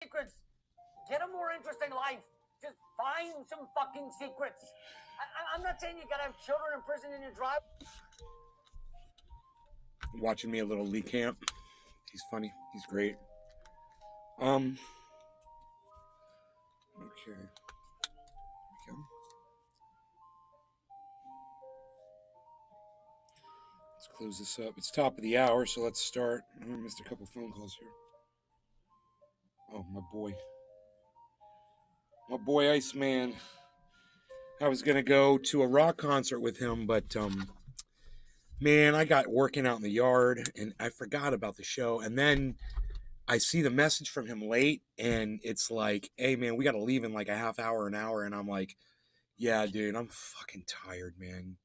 secrets. Get a more interesting life. Just find some fucking secrets. I'm not saying you gotta have children in prison in your drive. Watching me a little Lee Camp. He's funny. He's great. Okay. Here we go. Let's close this up. It's top of the hour, so let's start. I missed a couple phone calls here. Oh, my boy. My boy Iceman. I was going to go to a rock concert with him, but, man, I got working out in the yard, and I forgot about the show. And then I see the message from him late, and it's like, hey, man, we got to leave in like a half hour, an hour. And I'm like, yeah, dude, I'm fucking tired, man.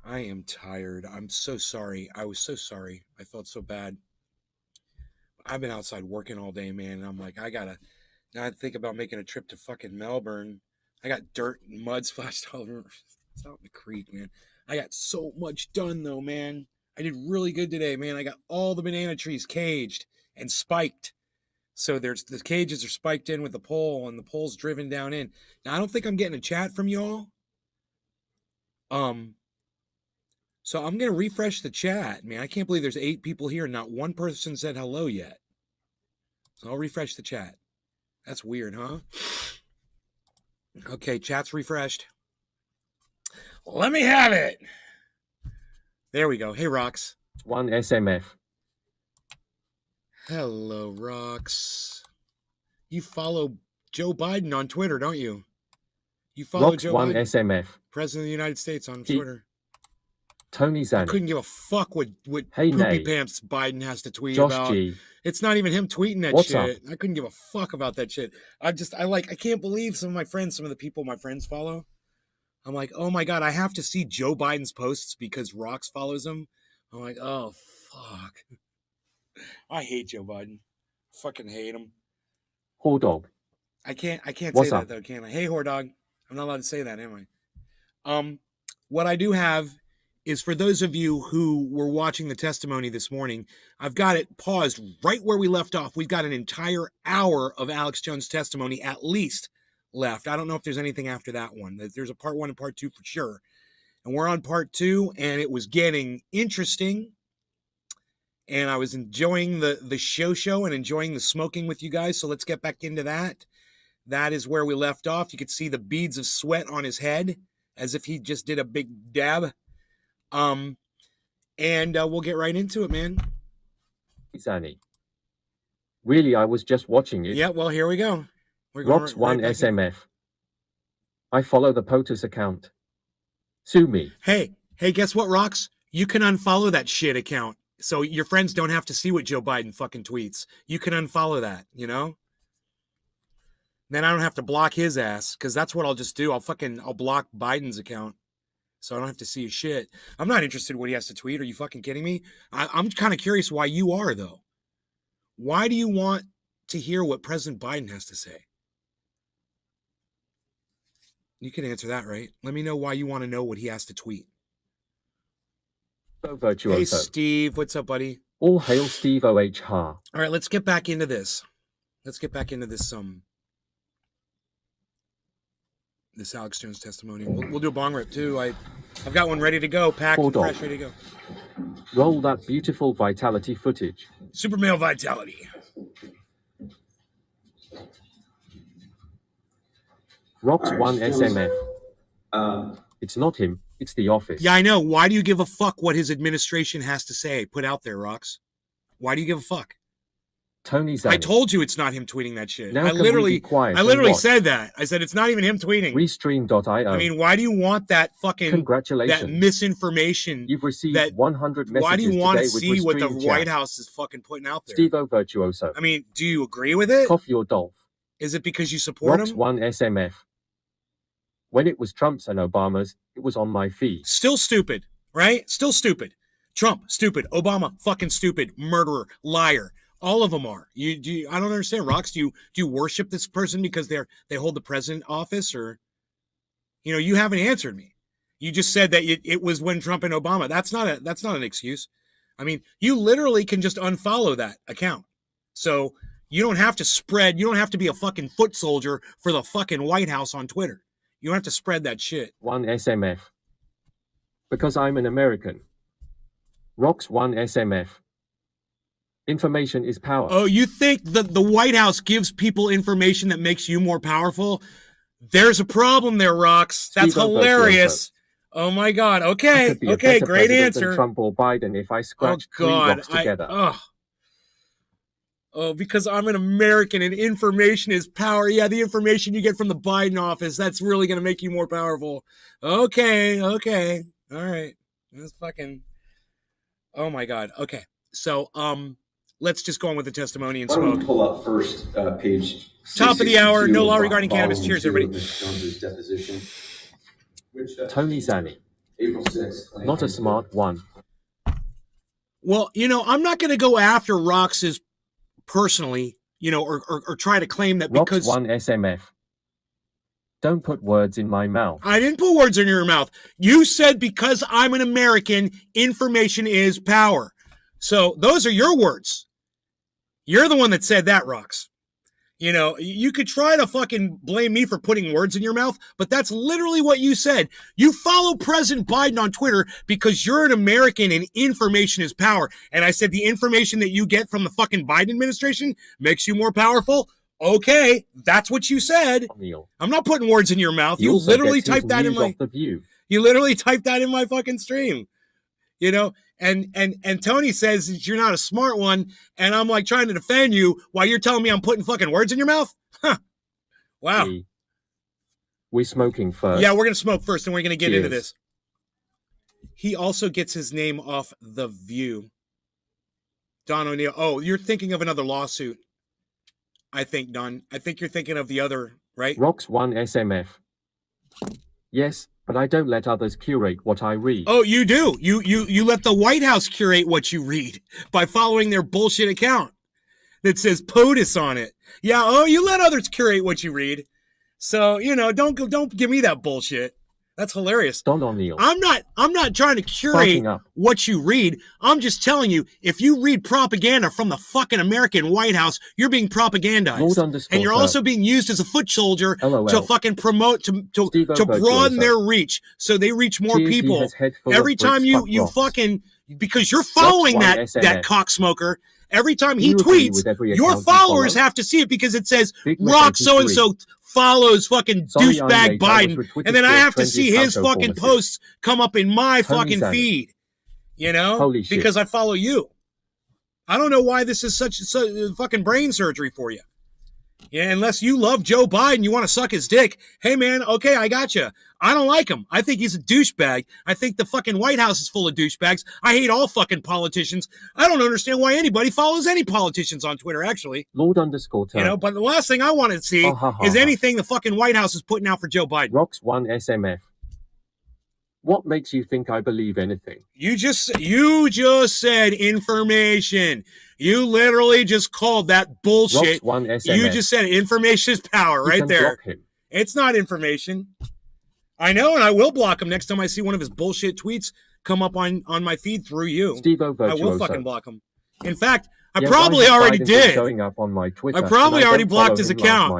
I am tired. I'm so sorry. I was so sorry. I felt so bad. I've been outside working all day, man. And I'm like, now I think about making a trip to fucking Melbourne. I got dirt and mud splashed all over. It's out in the creek, man. I got so much done, though, man. I did really good today, man. I got all the banana trees caged and spiked. So the cages are spiked in with the pole, and the pole's driven down in. Now, I don't think I'm getting a chat from y'all. So I'm going to refresh the chat, man. I can't believe there's 8 people here and not one person said hello yet. So I'll refresh the chat. That's weird, huh? Okay, chat's refreshed. Let me have it. There we go. Hey, Rox. One SMF. Hello, Rox. You follow Joe Biden on Twitter, don't you? You follow Rox Joe one Biden, SMF. President of the United States, on Twitter. Tony I Zanuck. couldn't give a fuck what Hey, poopy Nay. pants Biden has to tweet Josh about. G. It's not even him tweeting that What's shit. up? I couldn't give a fuck about that shit. I can't believe some of the people my friends follow. I'm like, oh my God, I have to see Joe Biden's posts because Rox follows him. I'm like, oh fuck. I hate Joe Biden. Fucking hate him. Hordog. I can't What's say up? that though, can I? Hey, Hordog. I'm not allowed to say that, am I? What I do have is, for those of you who were watching the testimony this morning, I've got it paused right where we left off. We've got an entire hour of Alex Jones testimony at least left. I don't know if there's anything after that one. There's a part 1 and part 2 for sure. And we're on part 2, and it was getting interesting. And I was enjoying the show and enjoying the smoking with you guys. So let's get back into that. That is where we left off. You could see the beads of sweat on his head as if he just did a big dab. And we'll get right into it, man. Zanny. Really, I was just watching it. Yeah, well, here we go. We're Rox one back in. SMF. I follow the POTUS account. Sue me. Hey, guess what, Rox? You can unfollow that shit account. So your friends don't have to see what Joe Biden fucking tweets. You can unfollow that, you know? Then I don't have to block his ass, because that's what I'll just do. I'll block Biden's account, so I don't have to see his shit. I'm not interested in what he has to tweet. Are you fucking kidding me? I'm kind of curious why you are, though. Why do you want to hear what President Biden has to say? You can answer that, right? Let me know why you want to know what he has to tweet. Virtuoso. Hey, Steve. What's up, buddy? All hail Steve O.H. Ha. All right, let's get back into this. This Alex Jones testimony. We'll do a bong rip, too. I've got one ready to go, packed and fresh, ready to go. Roll that beautiful vitality footage. Super male vitality. Rox one SMF. It's not him. It's the office. Yeah, I know. Why do you give a fuck what his administration has to say? Put out there, Rox. Why do you give a fuck? Tony Zanuck. I told you it's not him tweeting that shit. Now I literally watch. said that. I said it's not even him tweeting. Restream.io. I mean, why do you want that fucking Congratulations. that misinformation? You've received 100 messages. Why do you want to today with see what the Restream White chat. House is fucking putting out there? Steve-O Virtuoso. I mean, do you agree with it? Cough your Dolph. Is it because you support Rox him? one SMF. When it was Trump's and Obama's, it was on my feed. Still stupid, right? Still stupid. Trump, stupid. Obama, fucking stupid. Murderer, liar. All of them are. I don't understand, Rox. Do you worship this person because they hold the president office, or, you haven't answered me. You just said that it was when Trump and Obama. That's not an excuse. I mean, you literally can just unfollow that account. So You don't have to spread. You don't have to be a fucking foot soldier for the fucking White House on Twitter. You don't have to spread that shit. 1 SMF. Because I'm an American. Rocks 1 SMF. Information is power. Oh, you think that the White House gives people information that makes you more powerful? There's a problem there, Rocks. That's Steve hilarious. Oh my God. Okay. Okay. Great answer. Trump or Biden if I scratch three rocks together. Oh, because I'm an American and information is power. Yeah, the information you get from the Biden office, that's really going to make you more powerful. Okay. All right. That's fucking... Oh my God. Okay. So, let's just go on with the testimony and smoke. Why don't we pull up first page top of the hour, no law regarding cannabis. Cheers, everybody. Deposition, which, Tony Zanni. April 6th. Not a smart one. Well, I'm not going to go after Rox's personally, or try to claim that because... Rocks 1 SMF. Don't put words in my mouth. I didn't put words in your mouth. You said because I'm an American, information is power. So those are your words. You're the one that said that, Rox. You could try to fucking blame me for putting words in your mouth, but that's literally what you said. You follow President Biden on Twitter because you're an American and information is power. And I said the information that you get from the fucking Biden administration makes you more powerful. Okay, that's what you said. Neil. I'm not putting words in your mouth. You literally typed that in my... You literally typed that in my fucking stream. And Tony says that you're not a smart one, and I'm like trying to defend you while you're telling me I'm putting fucking words in your mouth? Huh. Wow. We're smoking first. Yeah, we're going to smoke first, and we're going to get into this. He also gets his name off The View. Don O'Neill. Oh, you're thinking of another lawsuit. I think, Don. I think you're thinking of the other, right? Rocks 1 SMF. Yes, but I don't let others curate what I read. Oh, you do. You let the White House curate what you read by following their bullshit account that says POTUS on it. Yeah, oh, you let others curate what you read. So, don't give me that bullshit. That's hilarious. Don O'Neill. I'm not trying to curate what you read. I'm just telling you, if you read propaganda from the fucking American White House, you're being propagandized. And you're also being used as a foot soldier to fucking promote, to broaden their reach so they reach more people. Every time you fucking, because you're following that cocksmoker, every time he tweets, your followers have to see it because it says Rock so-and-so follows fucking douchebag Biden, and then I have to see his fucking posts come up in my fucking feed, because I follow you. I don't know why this is such fucking brain surgery for you. Yeah, unless you love Joe Biden, you want to suck his dick. Hey, man, okay, I got you. I don't like him. I think he's a douchebag. I think the fucking White House is full of douchebags. I hate all fucking politicians. I don't understand why anybody follows any politicians on Twitter, actually. Lord_Turn. But the last thing I want to see is anything the fucking White House is putting out for Joe Biden. Rocks 1 SMF. What makes you think I believe anything? You just said information. You literally just called that bullshit. Rocks 1 SMF. You just said information is power right there. It's not information. I know, and I will block him next time I see one of his bullshit tweets come up on my feed through you. I will fucking block him. In fact, I probably already did. Showing up on my Twitter, I probably already blocked his account.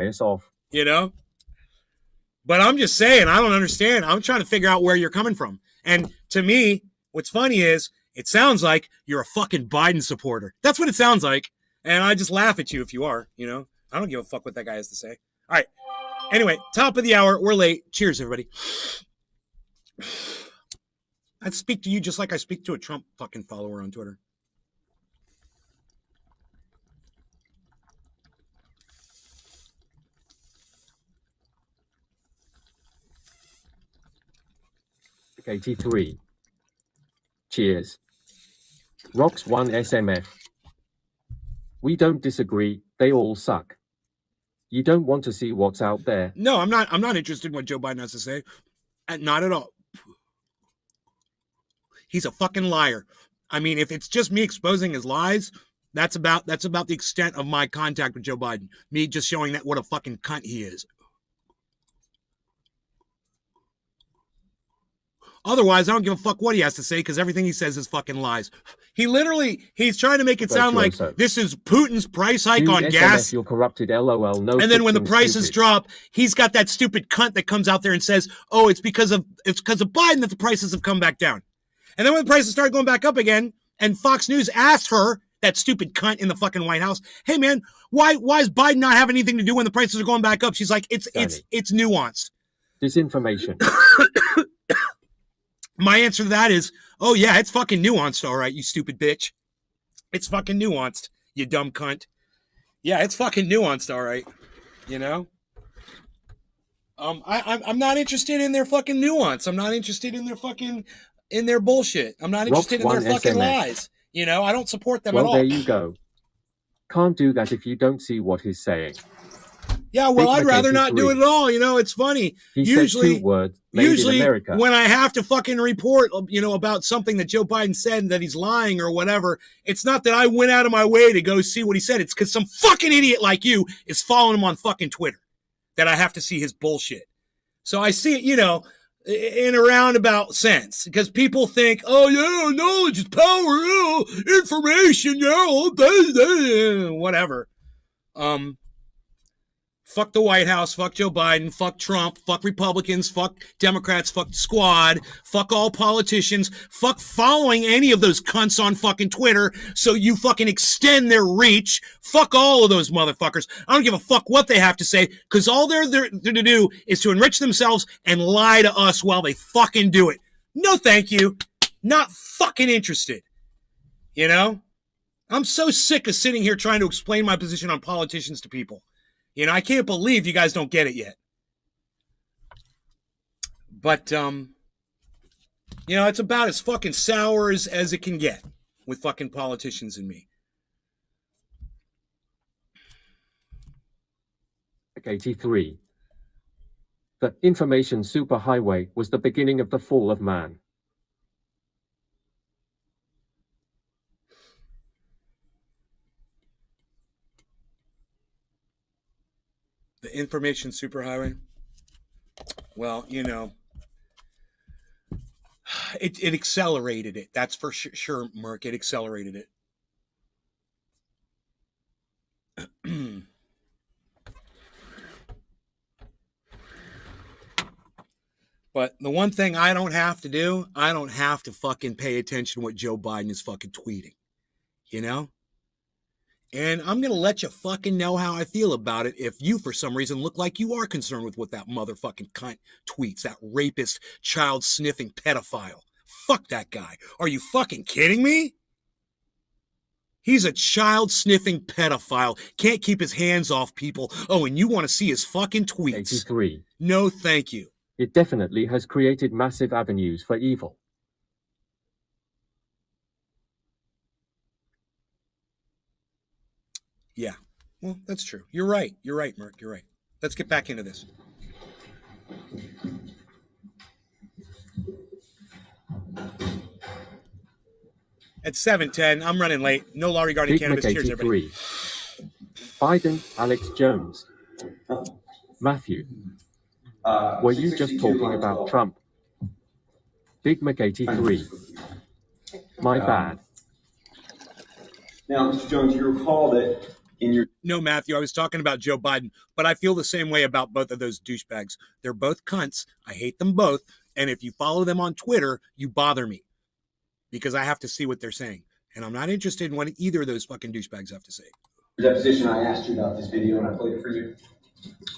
But I'm just saying, I don't understand. I'm trying to figure out where you're coming from. And to me, what's funny is it sounds like you're a fucking Biden supporter. That's what it sounds like. And I just laugh at you if you are, I don't give a fuck what that guy has to say. All right. Anyway, top of the hour. We're late. Cheers, everybody. I'd speak to you just like I speak to a Trump fucking follower on Twitter. '83. Cheers. Rocks 1 SMF. We don't disagree. They all suck. You don't want to see what's out there. No, I'm not interested in what Joe Biden has to say. Not at all. He's a fucking liar. I mean, if it's just me exposing his lies, that's about the extent of my contact with Joe Biden. Me just showing that what a fucking cunt he is. Otherwise, I don't give a fuck what he has to say because everything he says is fucking lies. He's trying to make it sound like this is Putin's price hike on gas. You're corrupted, LOL. No, and then when the prices drop, he's got that stupid cunt that comes out there and says, "Oh, it's because of Biden that the prices have come back down." And then when the prices start going back up again, and Fox News asked her, that stupid cunt in the fucking White House, "Hey man, why is Biden not having anything to do when the prices are going back up?" She's like, "It's nuanced." Disinformation. My answer to that is, oh yeah, it's fucking nuanced, all right, you stupid bitch. It's fucking nuanced, you dumb cunt. Yeah, it's fucking nuanced, all right. You know? I'm not interested in their fucking nuance. I'm not interested in their bullshit. I'm not interested in their fucking lies. You know, I don't support them at all. Well, there you go. Can't do that if you don't see what he's saying. Yeah, well, I'd rather not do it at all. You know, it's funny. Usually when I have to fucking report, you know, about something that Joe Biden said and that he's lying or whatever, it's not that I went out of my way to go see what he said. It's because some fucking idiot like you is following him on fucking Twitter that I have to see his bullshit. So I see it, you know, in a roundabout sense, because people think, oh yeah, knowledge is power, oh, information, yeah, whatever. Fuck the White House, fuck Joe Biden, fuck Trump, fuck Republicans, fuck Democrats, fuck the squad, fuck all politicians, fuck following any of those cunts on fucking Twitter so you fucking extend their reach. Fuck all of those motherfuckers. I don't give a fuck what they have to say because all they're to do is to enrich themselves and lie to us while they fucking do it. No thank you. Not fucking interested. You know? I'm so sick of sitting here trying to explain my position on politicians to people. You know, I can't believe you guys don't get it yet. But, you know, it's about as fucking sour as it can get with fucking politicians and me. 83. The information superhighway was the beginning of the fall of man. The information superhighway? Well, you know, it accelerated it. That's for sure, Merc. It accelerated it. But the one thing I don't have to do, I don't have to fucking pay attention to what Joe Biden is fucking tweeting. You know? And I'm going to let you fucking know how I feel about it if you, for some reason, look like you are concerned with what that motherfucking cunt tweets, that rapist, child-sniffing pedophile. Fuck that guy. Are you fucking kidding me? He's a child-sniffing pedophile. Can't keep his hands off people. Oh, and you want to see his fucking tweets. 83. No, thank you. It definitely has created massive avenues for evil. Yeah, well, that's true. You're right. You're right, Merc. You're right. Let's get back into this. At 7:10, I'm running late. No law regarding Big cannabis. Cheers, everybody. Biden, Alex Jones. Matthew, were you just talking about Trump? Big Mac 83. My bad. Now, Mr. Jones, you recall that in your... No, Matthew, I was talking about Joe Biden, but I feel the same way about both of those douchebags. They're both cunts. I hate them both. And if you follow them on Twitter, you bother me because I have to see what they're saying. And I'm not interested in what either of those fucking douchebags have to say. Deposition, I asked you about this video and I played it for you.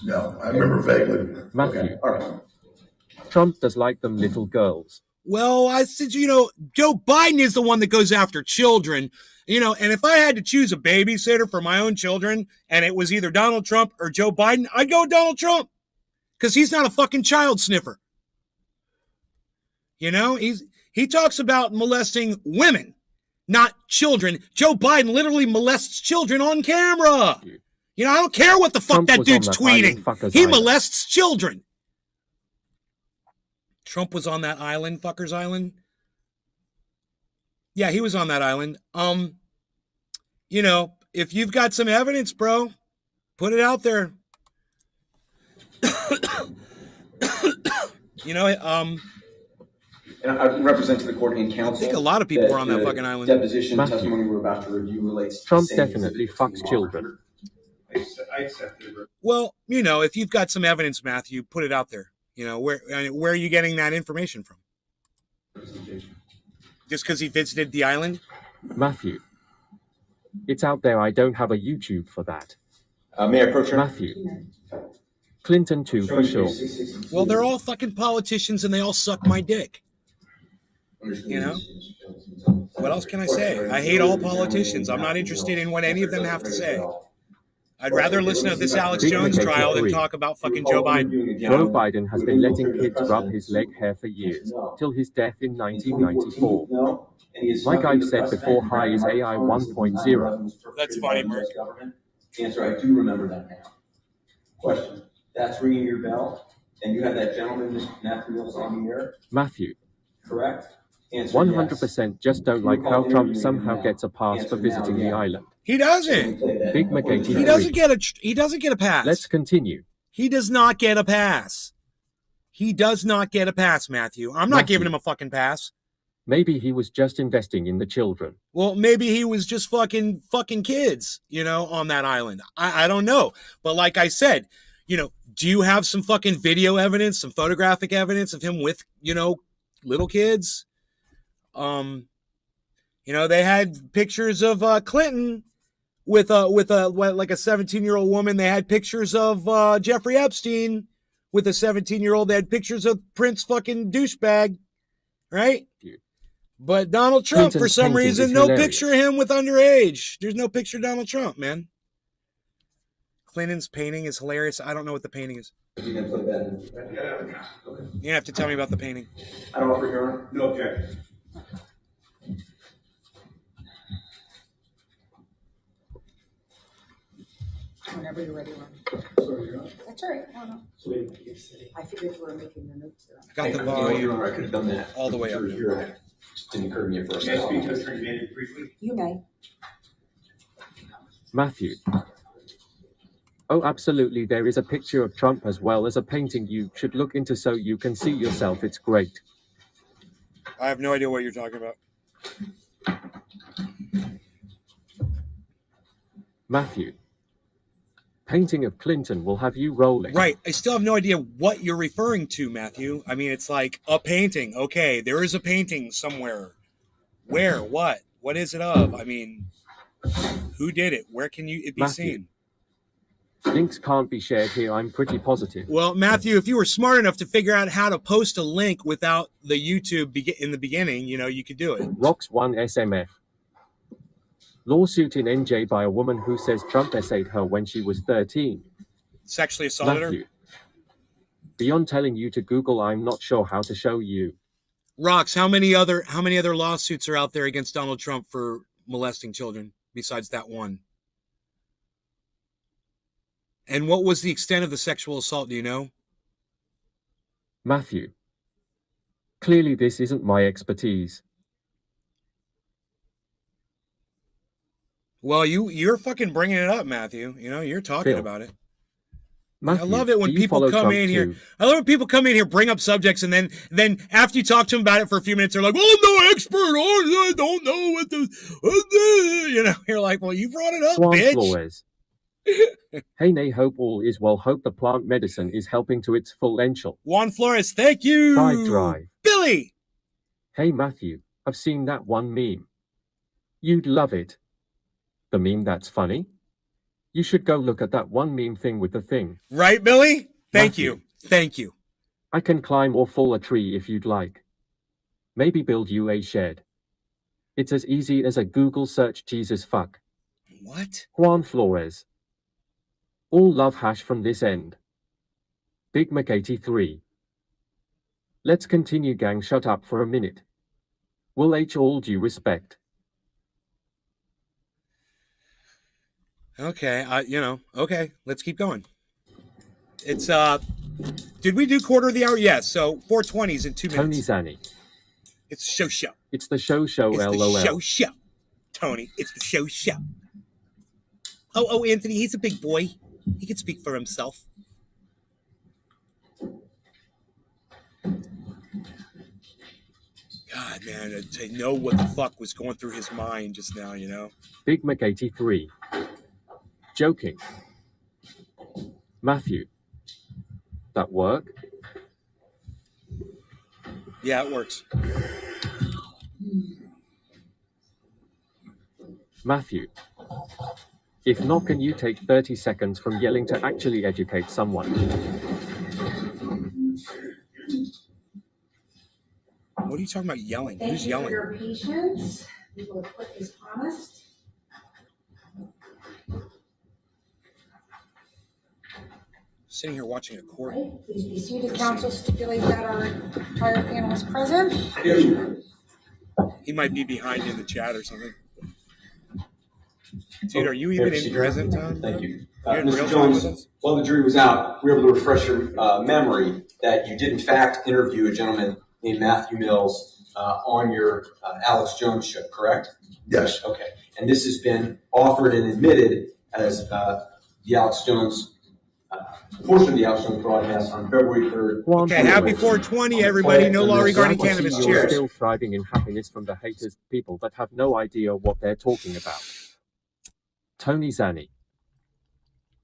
No, I remember vaguely. Matthew, Okay. All right. Trump does like them little girls. Well, I said, you know, Joe Biden is the one that goes after children, you know, and if I had to choose a babysitter for my own children and it was either Donald Trump or Joe Biden, I'd go Donald Trump because he's not a fucking child sniffer. You know, he talks about molesting women, not children. Joe Biden literally molests children on camera. You know, I don't care what the fuck that dude's tweeting. He molests children. Trump was on that island, fuckers island. Yeah, he was on that island. You know, if you've got some evidence, bro, put it out there. You know, And I represent to the court and counsel. I think a lot of people were on that fucking island. Deposition Matthew. testimony we're about to review relates to Trump the same definitely exhibit fucks from children. I accept it. Well, you know, if you've got some evidence, Matthew, put it out there. You know, where are you getting that information from? Just because he visited the island? Matthew. It's out there. I don't have a YouTube for that. May I approach her? Matthew. Clinton too, for sure. Well, they're all fucking politicians and they all suck my dick. You know? What else can I say? I hate all politicians. I'm not interested in what any of them have to say. I'd rather listen to this Alex Jones trial than talk about fucking Joe Biden. You Joe know? Biden has been letting kids rub his leg hair for years, till his death in 1994. Like I've said before, high is AI 1.0. That's funny, Mark. Answer, I do remember that now. Question, that's ringing your bell, and you have that gentleman, Mr. Matthew Mills, on the air, Matthew. correct? Answer, 100% just don't like how Trump somehow gets a pass for visiting the island. He doesn't. Big McGatey. He doesn't get a pass. Let's continue. He does not get a pass. He does not get a pass, Matthew. I'm not giving him a fucking pass. Maybe he was just investing in the children. Well, maybe he was just fucking kids, you know, on that island. I don't know. But like I said, you know, do you have some fucking video evidence, some photographic evidence of him with, you know, little kids? You know, they had pictures of Clinton with a like a 17-year-old woman. They had pictures of Jeffrey Epstein with a 17-year-old. They had pictures of Prince fucking douchebag, right? But Donald Trump, Clinton's for some painting reason, is no hilarious. picture of him with underage. There's no picture of Donald Trump, man. Clinton's painting is hilarious. I don't know what the painting is. You can put that in. You have to tell me about the painting. I don't offer your honor. No objection. Whenever you're ready, Ron. That's all right. No, no. I figured you were making your notes there. I got the Your volume honor, I could have done that. all the way up. Here, just didn't occur to me at first. May I speak to Attorney Manning briefly? You may. Matthew. Oh, absolutely. There is a picture of Trump as well as a painting you should look into so you can see yourself. It's great. I have no idea what you're talking about. Matthew. Painting of Clinton will have you rolling. Right. I still have no idea what you're referring to, Matthew. I mean, it's like a painting. Okay, there is a painting somewhere. Where? What? What is it of? I mean, who did it? Where can it be Matthew. seen? Links can't be shared here, I'm pretty positive. Well, Matthew, if you were smart enough to figure out how to post a link without the YouTube in the beginning, you know, you could do it. Rocks 1 SMF. Lawsuit in NJ by a woman who says Trump essayed her when she was 13. Sexually assaulted her? Matthew. Beyond telling you to Google, I'm not sure how to show you. Rox, how many other lawsuits are out there against Donald Trump for molesting children besides that one? And what was the extent of the sexual assault, do you know? Matthew. Clearly this isn't my expertise. Well, you're fucking bringing it up, Matthew. You know, you're talking Phil. about it. Matthew, I love it when do you people follow come Trump in here. too? I love when people come in here, bring up subjects, and then after you talk to them about it for a few minutes, they're like, "Oh, I'm no expert. Oh, I don't know what the." You know, you're like, "Well, you brought it up, Juan bitch." Flores. Hey, nay, hope all is well. Hope the plant medicine is helping to its full potential. Juan Flores, thank you. Drive. Billy. Hey, Matthew, I've seen that one meme. You'd love it. The meme that's funny? You should go look at that one meme thing with the thing. Right, Billy? Thank Matthew. you. Thank you. I can climb or fall a tree if you'd like. Maybe build you a shed. It's as easy as a Google search. Jesus fuck. What? Juan Flores. All love hash from this end. Big Mac 83. Let's continue, gang. Shut up for a minute. Will H all due respect. Okay, okay, let's keep going. It's, did we do quarter of the hour? Yes, so 4:20 is in 2 minutes. Tony Zanni. It's the show. It's the show, It's LOL. the show. Tony, it's the show. Oh, Anthony, he's a big boy. He can speak for himself. God, man, to know what the fuck was going through his mind just now, you know? Big Mac 83. Joking. Matthew. That work? Yeah, it works. Matthew. If not, can you take 30 seconds from yelling to actually educate someone? What are you talking about yelling? Thank Who's you yelling? for your patience. We will put as promised. Sitting here watching a court. Right, please be seated. Council stipulate that our entire panel is present. He might be behind in the chat or something. Dude, are you even in present time? Thank you. You're in real Mr. time Jones, with us? while the jury was out, we were able to refresh your memory that you did in fact interview a gentleman named Matthew Mills on your Alex Jones show, correct? Yes. Okay. And this has been offered and admitted as the Alex Jones portion of the Alex Jones broadcast on February 3rd. Okay, happy 420, everybody. No law regarding cannabis. You're Cheers. still thriving in happiness from the haters, people that have no idea what they're talking about. Tony Zani.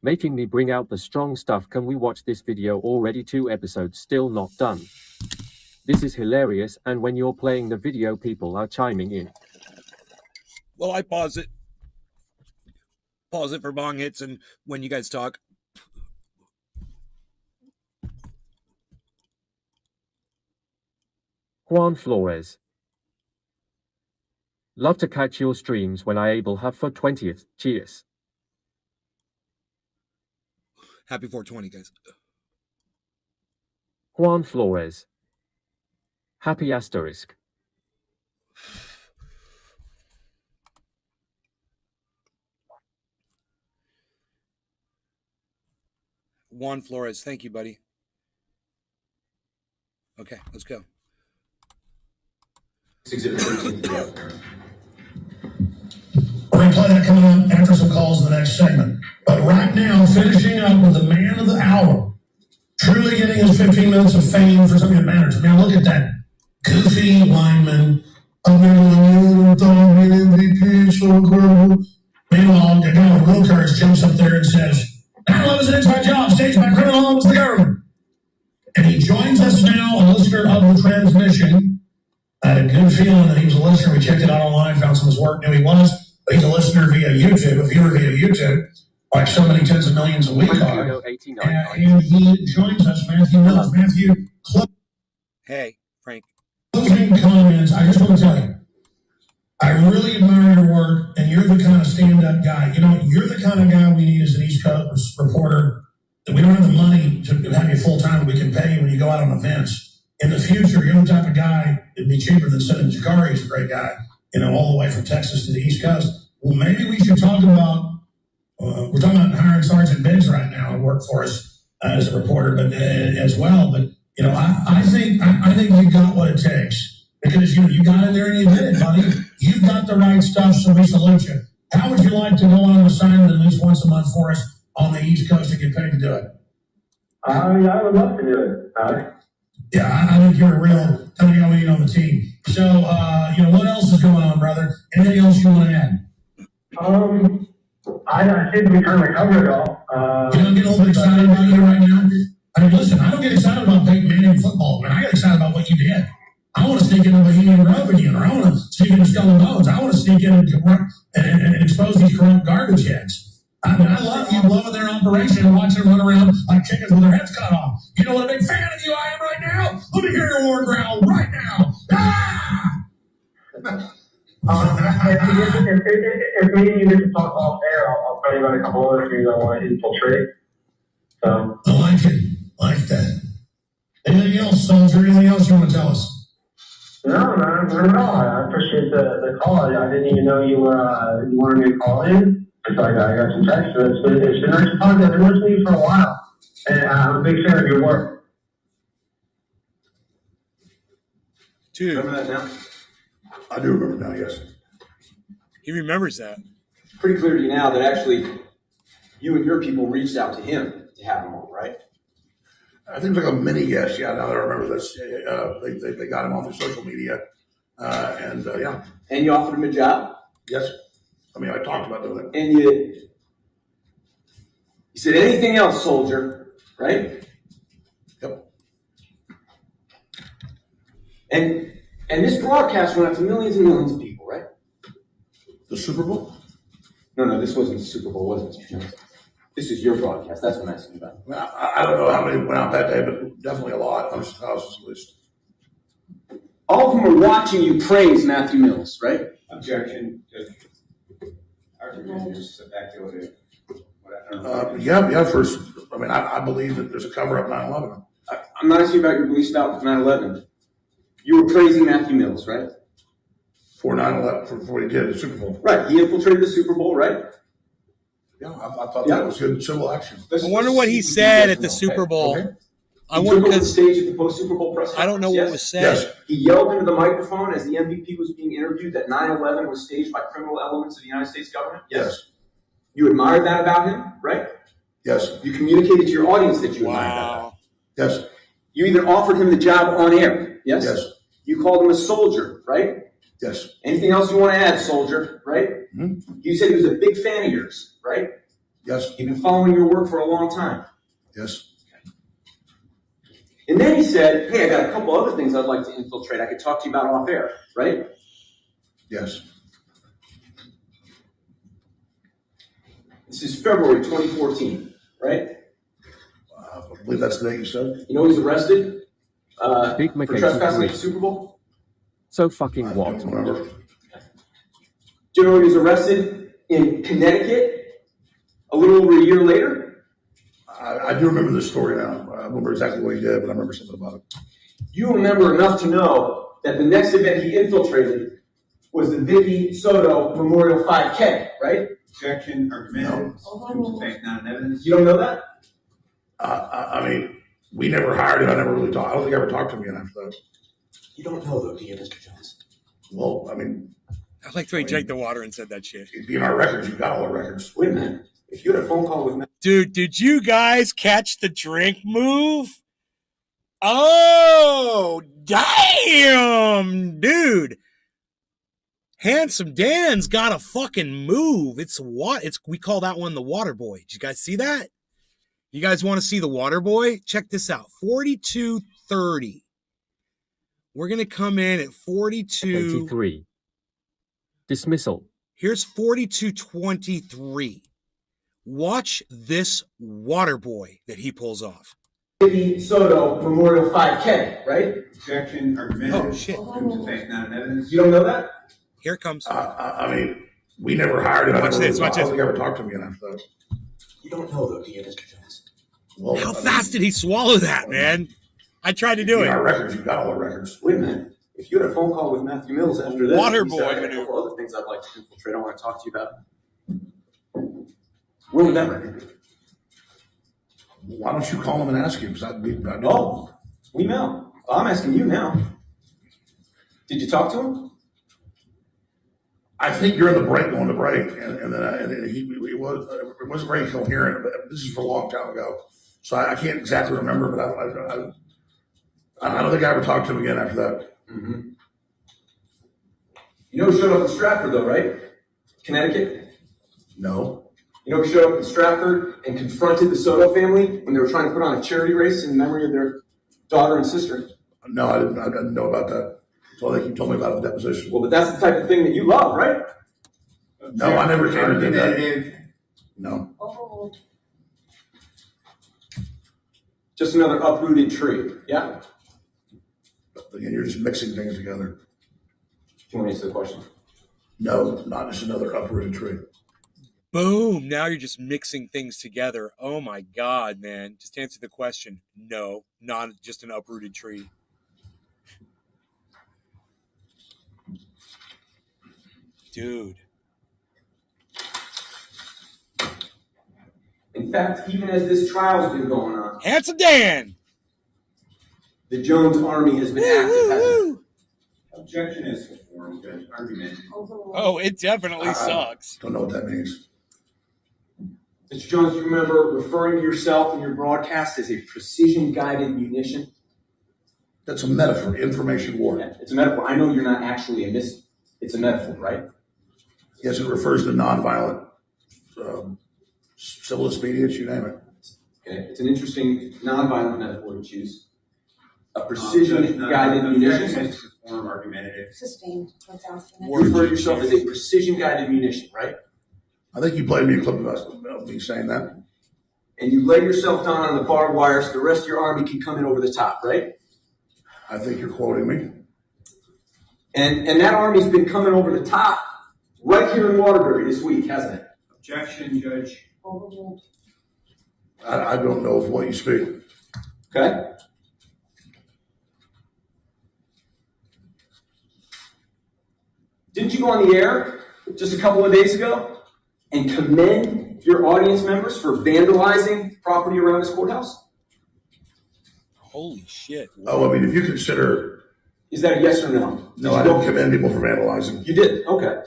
Making me bring out the strong stuff. Can we watch this video already? 2 episodes still not done. This is hilarious, and when you're playing the video, people are chiming in. Well, I pause it. Pause it for bong hits and when you guys talk. Juan Flores. Love to catch your streams when I able have for 20th. Cheers. Happy 420, guys. Juan Flores. Happy asterisk. Juan Flores, thank you, buddy. Okay, let's go. Exhibit 13. We're going to play that coming up after some calls in the next segment. But right now, finishing up with the man of the hour, truly getting his 15 minutes of fame for something that matters. Now look at that goofy lineman. MVP, so incredible. Meanwhile, the guy with real courage jumps up there and says, "I love his inside job, staged by criminal owns the government." And he joins us now, a listener of the transmission. I had a good feeling that he was a listener. We checked it out online, found some of his work, knew he was. But he's a listener via YouTube, a viewer via YouTube, like so many tens of millions a week are. And he joins us, Matthew Mills. Matthew, Hey, Frank. Closing comments. I just want to tell you, I really admire your work, and you're the kind of stand-up guy. You know, you're the kind of guy we need as an East Coast reporter. That we don't have the money to have you full-time, but we can pay you when you go out on events. In the future, you're the type of guy that'd be cheaper than sending Jakari. He's a great guy, you know, all the way from Texas to the East Coast. Well, maybe we should talk about, we're talking about hiring Sergeant Biggs right now to work for us as a reporter, but as well. But, you know, I think you got what it takes because, you know, you got in there and you did it, buddy. You've got the right stuff, so we salute you. How would you like to go on an assignment at least once a month for us on the East Coast and get paid to do it? I would love to do it. Yeah, I think you're a real kind of guy we need on the team. So, you know, what else is going on, brother? Anything else you want to add? I seem to be trying to cover it all. You don't get a little bit excited about you right now? I mean, listen, I don't get excited about Peyton Manning football, man. I get excited about what you did. I want to sneak into Bohemian Grove again, or I want to sneak into Skull and Bones. I want to sneak in and expose these corrupt garbage heads. I mean, I love you blowing their operation and watching them run around like chickens with their heads cut off. You know what a big fan of you I am right now? Let me hear your war growl right now. Ah! If me and you get to talk off air, I'll tell you about a couple other things I want to infiltrate. So. I like it. Like that. Anything else, Soldier? Anything else you want to tell us? No, man, not at all. I appreciate the call. I didn't even know you wanted me to call in. So I got some text. It's been nice to talk to you. I've been listening to you for a while. And I'm a big fan of your work. Dude. Remember that now? I do remember now, yes. He remembers that. It's pretty clear to you now that actually you and your people reached out to him to have him on, right? I think it's like a mini guest. Yeah, now that I remember this. They got him on through social media. Yeah. And you offered him a job? Yes. I mean, I talked about doing it. And you said anything else, soldier, right? Yep. And this broadcast went out to millions and millions of people, right? The Super Bowl? No, this wasn't the Super Bowl, was it, Mr. Jones? This is your broadcast. That's what I'm asking about. I don't know how many went out that day, but definitely a lot. Hundreds of thousands at least. All of them are watching you praise Matthew Mills, right? Objection. Argument is back to what Yeah. First, I mean, I believe that there's a cover up 9/11. I'm not asking about your beliefs about 9/11. You were praising Matthew Mills, right? For 9/11, for what he did at the Super Bowl. Right. He infiltrated the Super Bowl, right? Yeah, I thought that was good civil action. I wonder what he said at the Super Bowl. Okay. I wonder because stage at the post-Super Bowl press conference. I don't know what was said. Yes. He yelled into the microphone as the MVP was being interviewed that 9/11 was staged by criminal elements of the United States government. Yes. You admired that about him, right? Yes. You communicated to your audience that you admired that. Yes. You even offered him the job on air. Yes. Yes. You called him a soldier, right? Yes. Anything else you want to add, soldier? Right? Mm-hmm. You said he was a big fan of yours, right? Yes. He'd been following your work for a long time. Yes. And then he said, hey, I got a couple other things I'd like to infiltrate. I could talk to you about off air, right? Yes. This is February 2014, right? I believe that's the day you said. You know he's arrested Big for Mickey trespassing at the 83. Super Bowl? So fucking I what? don't remember. Do you know he was arrested in Connecticut a little over a year later? I do remember this story now. I don't remember exactly what he did, but I remember something about it. You remember enough to know that the next event he infiltrated was the Vicky Soto Memorial 5K, right? Objection. Argument. Fact, not an evidence. You don't know that? I mean, we never hired him. I never really talked. I don't think I ever talked to him again after that. You don't know, though, do you, Mr. Jones? Well, I mean, I like the way he drank the water and said that shit. it'd be in our records. You've got all our records. Wait a minute. If you had a phone call with me. Dude, did you guys catch the drink move? Oh, damn, dude. Handsome Dan's got a fucking move. We call that one the Water Boy. Did you guys see that? You guys want to see the Water Boy? Check this out. 42.30. We're going to come in at 42. 83. Dismissal. Here's 42.23. Watch this Water Boy that he pulls off. Vicky Soto Memorial 5K, right? Objection. Argument. Oh, shit. Fact, not an evidence. You don't know that? Here it comes. I mean, we never hired him. Watch this, watch I don't this. think I ever talked to him again after that. You don't know, though, do you, Mr. Jones? Well, How fast did he swallow that, man? I tried to do in it. our records, you've got all our records. Wait a minute. If you had a phone call with Matthew Mills after this, Water he said, boy I got a maneuver. couple other things I'd like to infiltrate. I want to talk to you about. When would that record be? Why don't you call him and ask him? Because I'd do. Oh, we know. I'm asking you now. Did you talk to him? I think you're in the break, going to break, and then it wasn't very coherent. But this is for a long time ago, so I can't exactly remember. But I don't think I ever talked to him again after that. Mm-hmm. You know who showed up in Stratford, though, right? Connecticut? No. You know who showed up in Stratford and confronted the Soto family when they were trying to put on a charity race in memory of their daughter and sister? No, I didn't know about that. So I think you told me about it in the deposition. Well, but that's the type of thing that you love, right? No, I never came and did that. Argumentative. No. Oh, Just another uprooted tree. Yeah? Again, you're just mixing things together. Do you want to answer the question? No, not just another uprooted tree. Boom. Now you're just mixing things together. Oh my God, man. Just answer the question. No, not just an uprooted tree. Dude. In fact, even as this trial's been going on, Handsome Dan. the Jones Army has been active, hasn't it? Objection is performed. Judge. Argument. Oh, it definitely sucks. Don't know what that means. Mr. Jones, you remember referring to yourself in your broadcast as a precision-guided munition? That's a metaphor, information war. Yeah, it's a metaphor. I know you're not actually enlisted. It's a metaphor, right? Yes, it refers to nonviolent civil disobedience, you name it. Okay, it's an interesting nonviolent metaphor to choose. A precision-guided munition. Form argumentative. Sustained. What's asking You refer to yourself as a precision-guided munition, right? I think you played me a clip of me saying that. And you lay yourself down on the barbed wire so the rest of your army can come in over the top, right? I think you're quoting me. And that army's been coming over the top right here in Waterbury this week, hasn't it? Objection, Judge. I don't know of what you speak. Okay? Didn't you go on the air just a couple of days ago and commend your audience members for vandalizing property around this courthouse? Holy shit. Oh, I mean, if you consider... Is that a yes or no? No, I don't commend people for vandalizing. You did? Okay.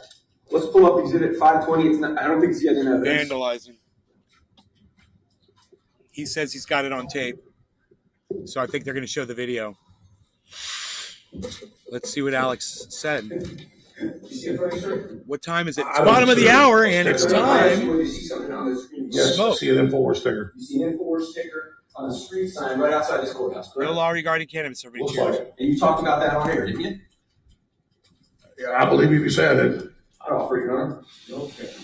Let's pull up Exhibit 520. It's not, I don't think it's yet in evidence. Vandalizing. He says he's got it on tape. So I think they're going to show the video. Let's see what Alex said. What time is it? It's bottom of the hour, and it's time. You see something on the screen? Yes, Smoke. see an InfoWars sticker. You see an InfoWars sticker on the street sign right outside this courthouse, correct? No law regarding cannabis. Everybody Looks cheers. like it. And you talked about that on air, didn't you? Yeah, I believe you said it. I'd offer your honor. Okay.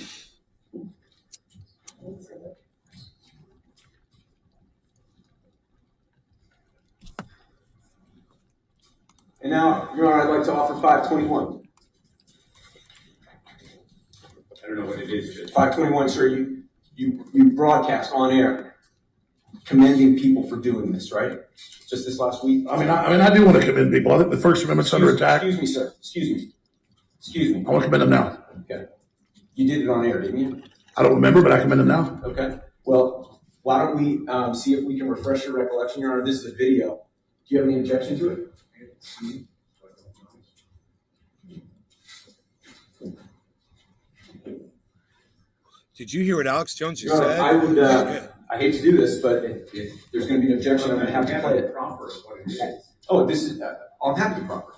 And now, Your Honor, I'd like to offer 521. I don't know what it is, Judge. 521, sir, you broadcast on air commending people for doing this, right? Just this last week? I mean, I do want to commend people. I think the First Amendment's under attack. Excuse me, sir. Excuse me. I want to commend them now. Okay. You did it on air, didn't you? I don't remember, but I commend them now. Okay. Well, why don't we see if we can refresh your recollection, Your Honor? This is a video. Do you have any objection to it? Did you hear what Alex Jones just Your Honor, said? I would. I hate to do this, but if there's going to be an objection, I'm going to have to play it. Proper is what it is. Oh, this is. I'm happy to proper.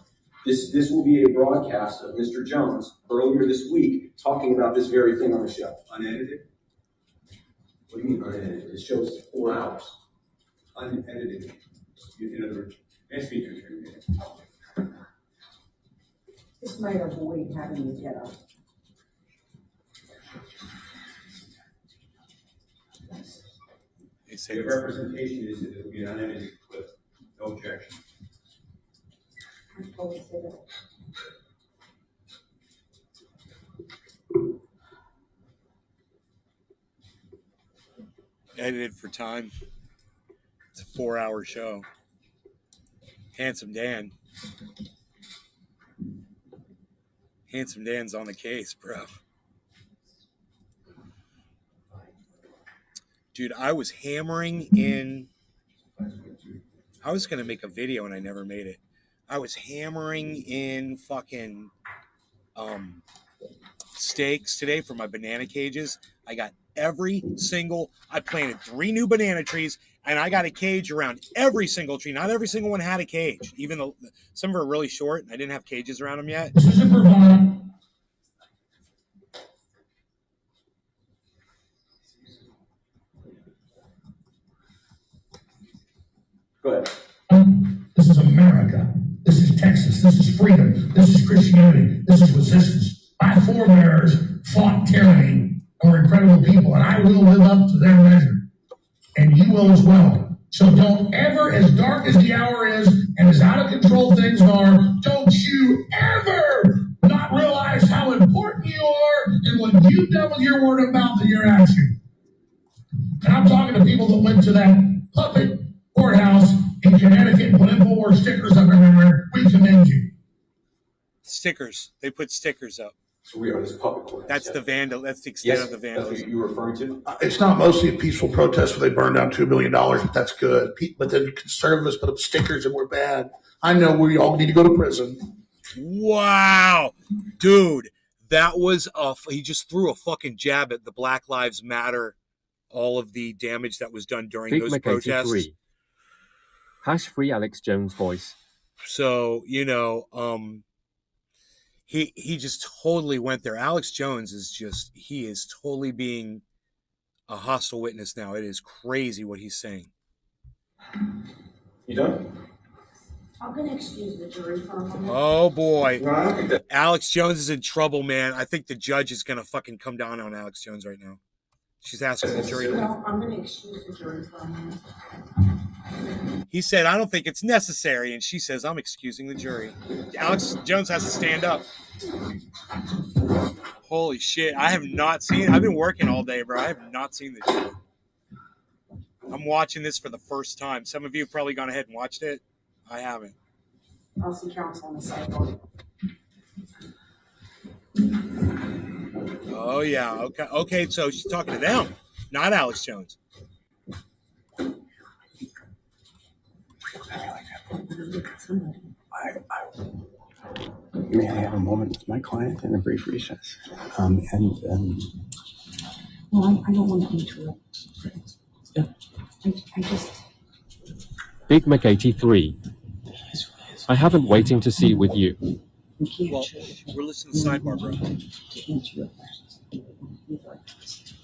This will be a broadcast of Mr. Jones earlier this week talking about this very thing on the show. Unedited? What do you mean unedited? It shows 4 hours. Unedited. In other words, ask me to turn it. This might avoid having to get up. They say The representation is that it will be an unedited clip. No objection. edited for time. It's a 4-hour show. Handsome Dan. Handsome Dan's on the case, bro. Dude, I was hammering in. I was going to make a video and I never made it. I was hammering in fucking stakes today for my banana cages. I got every single. I planted 3 new banana trees and I got a cage around every single tree. Not every single one had a cage, even though some of them are really short and I didn't have cages around them yet. This is a provider. Go ahead. This is America. This is Texas. This is freedom. This is Christianity. This is resistance. My forebears fought tyranny and were incredible people, and I will live up to their measure. And you will as well. So don't ever, as dark as the hour is and as out of control things are, don't you ever not realize how important you are and what you've done with your word of mouth and your action. And I'm talking to people that went to that puppet courthouse in Connecticut and put InfoWars stickers up everywhere. We commend you. Stickers. They put stickers up. So we are this public courthouse. That's the vandal. That's the extent Yes, of the that's vandalism. what you were referring to? It's not mostly a peaceful protest where they burned down $2 billion, but that's good. But then conservatives put up stickers and we're bad. I know we all need to go to prison. Wow. Dude, that was he just threw a fucking jab at the Black Lives Matter, all of the damage that was done during those protests. #83. #free Alex Jones voice. So, you know, he just totally went there. Alex Jones he is totally being a hostile witness now. It is crazy what he's saying. You done? I'm going to excuse the jury for a moment. Oh, boy. No, I don't think that. Alex Jones is in trouble, man. I think the judge is going to fucking come down on Alex Jones right now. She's asking the jury. No, I'm going to excuse the jury for a moment. He said, I don't think it's necessary. And she says, I'm excusing the jury. Alex Jones has to stand up. Holy shit. I've been working all day, bro. I have not seen this shit. I'm watching this for the first time. Some of you have probably gone ahead and watched it. I haven't. I'll see counsel on the sideboard. Oh, yeah. Okay, so she's talking to them, not Alex Jones. May I have a moment with my client in a brief recess? Well, I don't want to interrupt. Yeah. I just... Big Mac 83. I haven't waiting to see with you. Well, we're listening to the sidebar, bro. To answer your questions.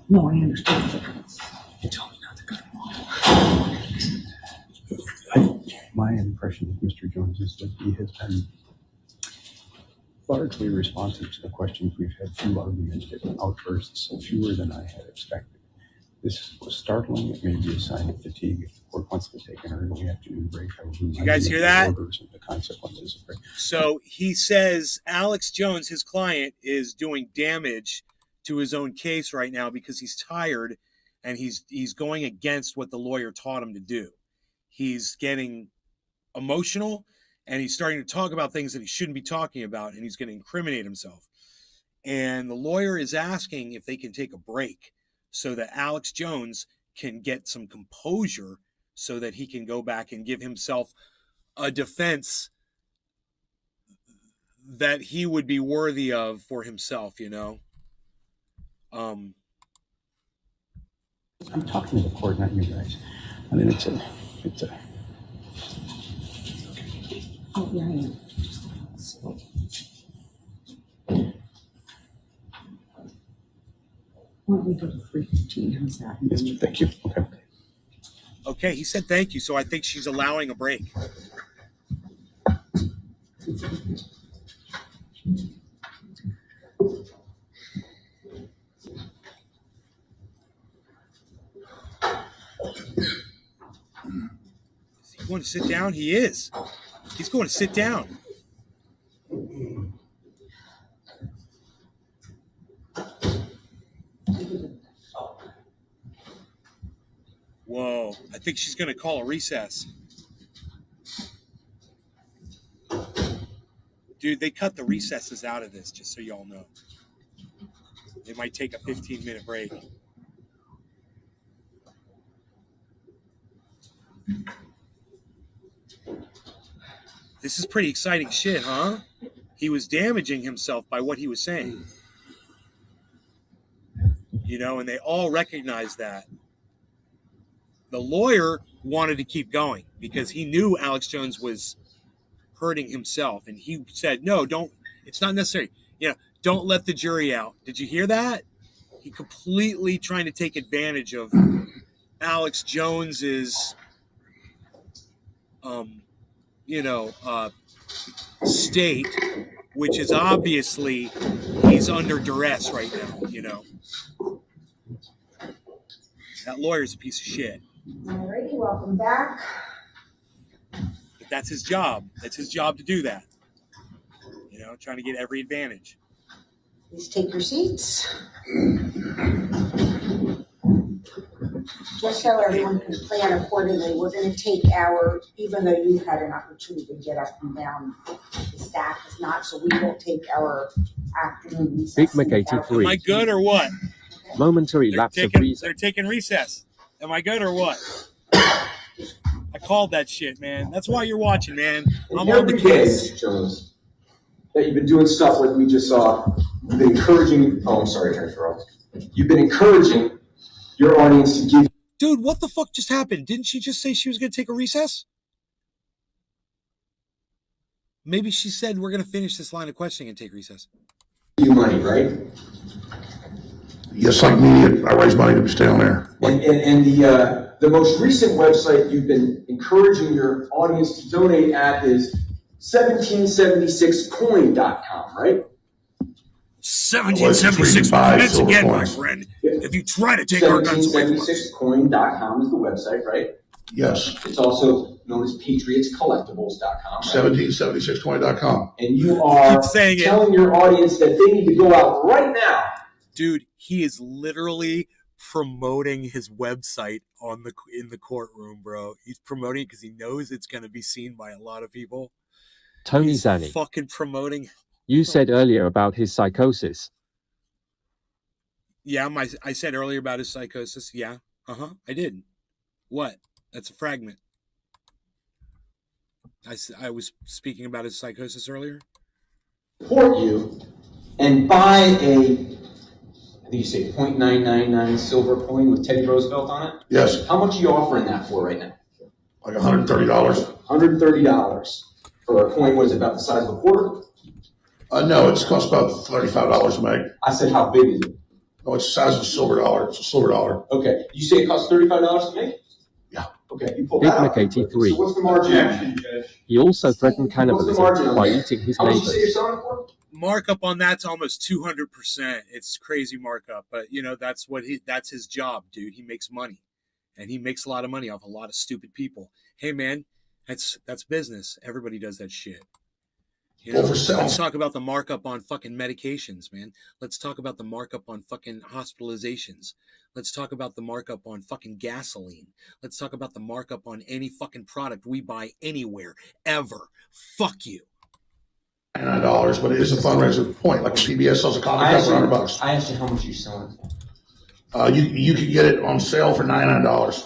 No, I understand. You told me not to cut him off. My impression of Mr. Jones is that he has been largely responsive to the questions. We've had few argumentative outbursts, fewer than I had expected. This was startling. It may be a sign of fatigue. If the court wants to take an early afternoon break, I will do you guys hear that? The consequences of break. So he says Alex Jones, his client, is doing damage to his own case right now because he's tired and he's going against what the lawyer taught him to do. He's getting emotional and he's starting to talk about things that he shouldn't be talking about, and he's going to incriminate himself. And the lawyer is asking if they can take a break so that Alex Jones can get some composure so that he can go back and give himself a defense that he would be worthy of for himself, you know? I'm talking to the court, not you guys. I mean, it's a. Oh, yeah, I am. Why don't we go to 3:15? How's that? Yes, thank you. Okay. Okay, he said thank you, so I think she's allowing a break. Is he going to sit down? He is. He's going to sit down. Whoa, I think she's going to call a recess. Dude, they cut the recesses out of this, just so y'all know. They might take a 15-minute break. This is pretty exciting shit, huh? He was damaging himself by what he was saying. You know, and they all recognize that. The lawyer wanted to keep going because he knew Alex Jones was hurting himself. And he said, no, don't, it's not necessary. You know, don't let the jury out. Did you hear that? He completely trying to take advantage of Alex Jones's, state, which is obviously he's under duress right now, you know. That lawyer's a piece of shit. Alrighty, welcome back. But that's his job. That's his job to do that. You know, trying to get every advantage. Please take your seats. Just so everyone can plan accordingly, we're going to take even though you've had an opportunity to get up and down, the staff is not, so we will take our afternoon recess. Big Mac 83. Am I good or what? Momentary lapse of reason. They're taking recess. Am I good or what? I called that shit, man. That's why you're watching, man. I'm on the case. Jones, that you've been doing stuff like we just saw. You've been encouraging. Oh, I'm sorry, Attorney Farrell. You've been encouraging your audience to give. Dude, what the fuck just happened? Didn't she just say she was going to take a recess? Maybe she said we're going to finish this line of questioning and take recess. You money, right? Yes, like me, I raise money to stay on air. And the most recent website you've been encouraging your audience to donate at is 1776coin.com, right? 1776 minutes again, my friend. If you try to take our guns away from us. 1776coin.com is the website, right? Yes. It's also known as patriotscollectibles.com. Right? 1776coin.com. And you are telling your audience that they need to go out right now. Dude, he is literally promoting his website in the courtroom, bro. He's promoting it because he knows it's going to be seen by a lot of people. Tony He's Zanni. fucking promoting. You said earlier about his psychosis. Yeah, I said earlier about his psychosis. Yeah, I did. What? That's a fragment. I was speaking about his psychosis earlier. Support you and buy I think you say 0.999 silver coin with Teddy Roosevelt on it? Yes. How much are you offering that for right now? Like $130. $130 for a coin. What is it, about the size of a quarter? No, it's cost about $35 to make. I said, how big is it? No, it's the size of a silver dollar. It's a silver dollar. Okay. You say it costs $35 to make? Yeah. Okay. You pull Big that Mac out. 83. So what's the margin? He also threatened cannibalism by eating his How much you say you're neighbors. selling it for? Markup on that's almost 200%. It's crazy markup, but that's his job, dude. He makes money, and he makes a lot of money off a lot of stupid people. Hey, man, that's business. Everybody does that shit. Let's talk about the markup on fucking medications, man. Let's talk about the markup on fucking hospitalizations. Let's talk about the markup on fucking gasoline. Let's talk about the markup on any fucking product we buy anywhere, ever. Fuck you. $99, but it is a fundraiser point. Like PBS sells a coffee cup for $100. I asked you how much you're selling it for. You could get it on sale for $99.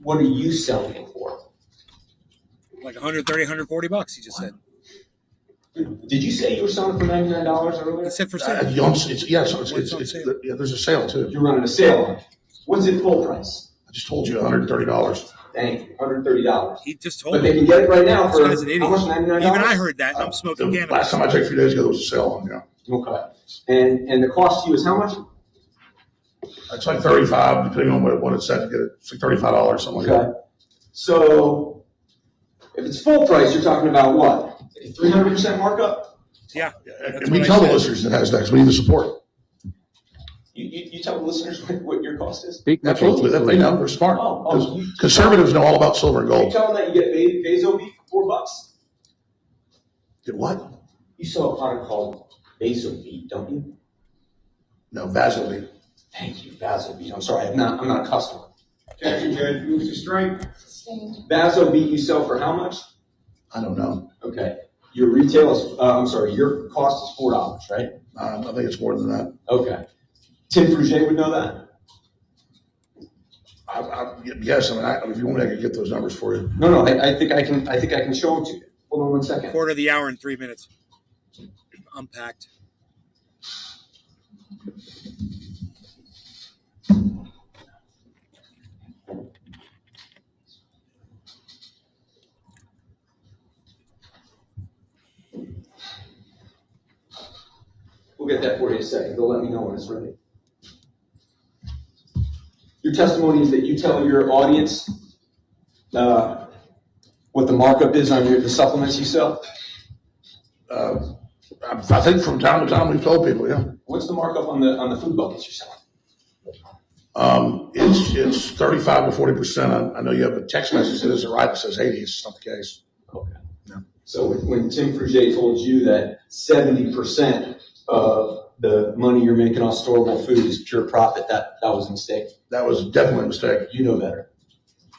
What are you selling it for? Like $130, $140, he just said. Did you say you were selling it for $99 earlier? He said for sale. There's a sale too. You're running a sale on it. What's it full price? I just told you $130. Thank you, $130. He just told me. But they can get it right now for how much? $99? Even I heard that. I'm smoking cannabis. Last time I checked a few days ago, there was a sale on. Yeah. Okay. And the cost to you is how much? It's like $35, depending on what it said to get it. It's like $35, something like that. So if it's full price, you're talking about what? 300% markup? Yeah. And we tell the listeners it has that because we need the support. You tell the listeners what your cost is? Absolutely. They know. They're smart. Conservatives know all about silver and gold. You tell them that you get Vaso beef for $4? Get what? You sell a product called Vaso beef, don't you? No, Vaso beef. Thank you, Vaso beef. I'm sorry, I'm not a customer. Objection, Judge. Move to strike. Vaso beef you sell for how much? I don't know. Okay. Your retail is, your cost is $4, right? I think it's more than that. Okay. Tim Fruget would know that? Yes, if you want, I can get those numbers for you. No, I think I can show them to you. Hold on 1 second. Quarter of the hour in 3 minutes. I'm packed. We'll get that for you in a second. They'll let me know when it's ready. Your testimony is that you tell your audience what the markup is on the supplements you sell? I think from time to time we've told people, yeah. What's the markup on the food buckets you're selling? It's 35 to 40%. I know you have a text message that isn't right. It says 80. It's not the case. Okay. No. So when Tim Fruget told you that 70% of the money you're making off storable food is pure profit, that was a mistake. That was definitely a mistake. You know better.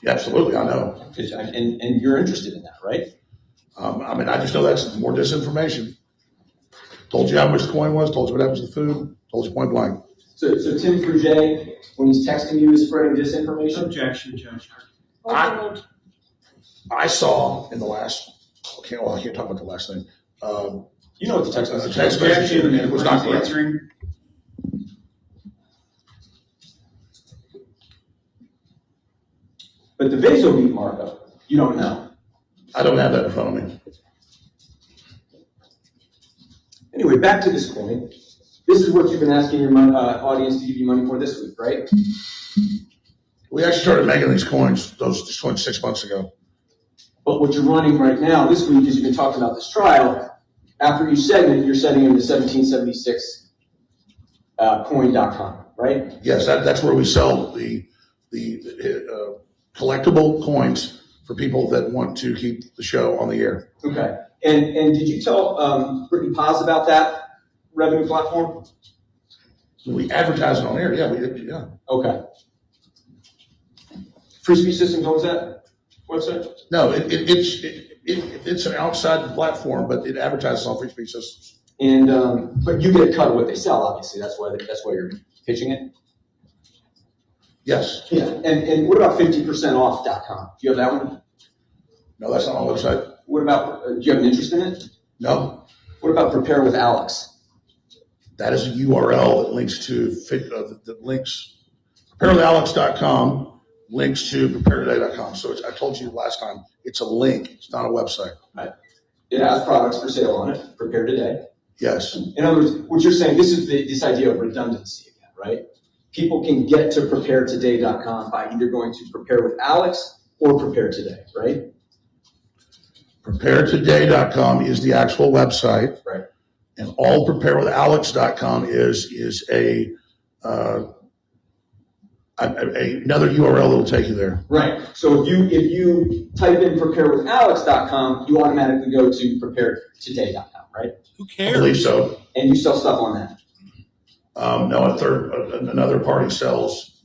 Yeah, absolutely, I know. And you're interested in that, right? I just know that's more disinformation. Told you how much the coin was, told you what happens to the food, told you point blank. So Tim Fruget, when he's texting you, is spreading disinformation? Objection, Judge. I saw in the last, I can't talk about the last thing. You know what the text message text message and it was not correct. But the VasoBeat markup, you don't know. I don't have that in front of me. Anyway, back to this coin. This is what you've been asking your audience to give you money for this week, right? We actually started making these coins 6 months ago. But what you're running right now this week is you've been talking about this trial. After each segment, you're sending them to 1776coin.com, right? Yes, that's where we sell the collectible coins for people that want to keep the show on the air. Okay. And did you tell Brittany Paz about that revenue platform? We advertise it on air. Yeah, we did. Yeah. Okay. Free Speech Systems owns that website? No, it's an outside platform, but it advertises on Free Speech Systems. And but you get a cut of what they sell, obviously. That's why you're pitching it. Yes. Yeah. And what about 50percentoff.com? Do you have that one? No, that's not on the website. What about? Do you have an interest in it? No. What about Prepare with Alex? That is a URL that links to preparewithalex.com links to preparetoday.com. So I told you last time, it's a link. It's not a website. Right. It has products for sale on it. Prepare Today. Yes. In other words, what you're saying, this is this idea of redundancy again, right? People can get to preparetoday.com by either going to Prepare with Alex or Prepare Today, right? Preparetoday.com is the actual website. Right. And all preparewithalex.com is another URL that will take you there. Right. So if you type in preparewithalex.com, you automatically go to preparetoday.com, right? Who cares? I believe so. And you sell stuff on that. No, another party sells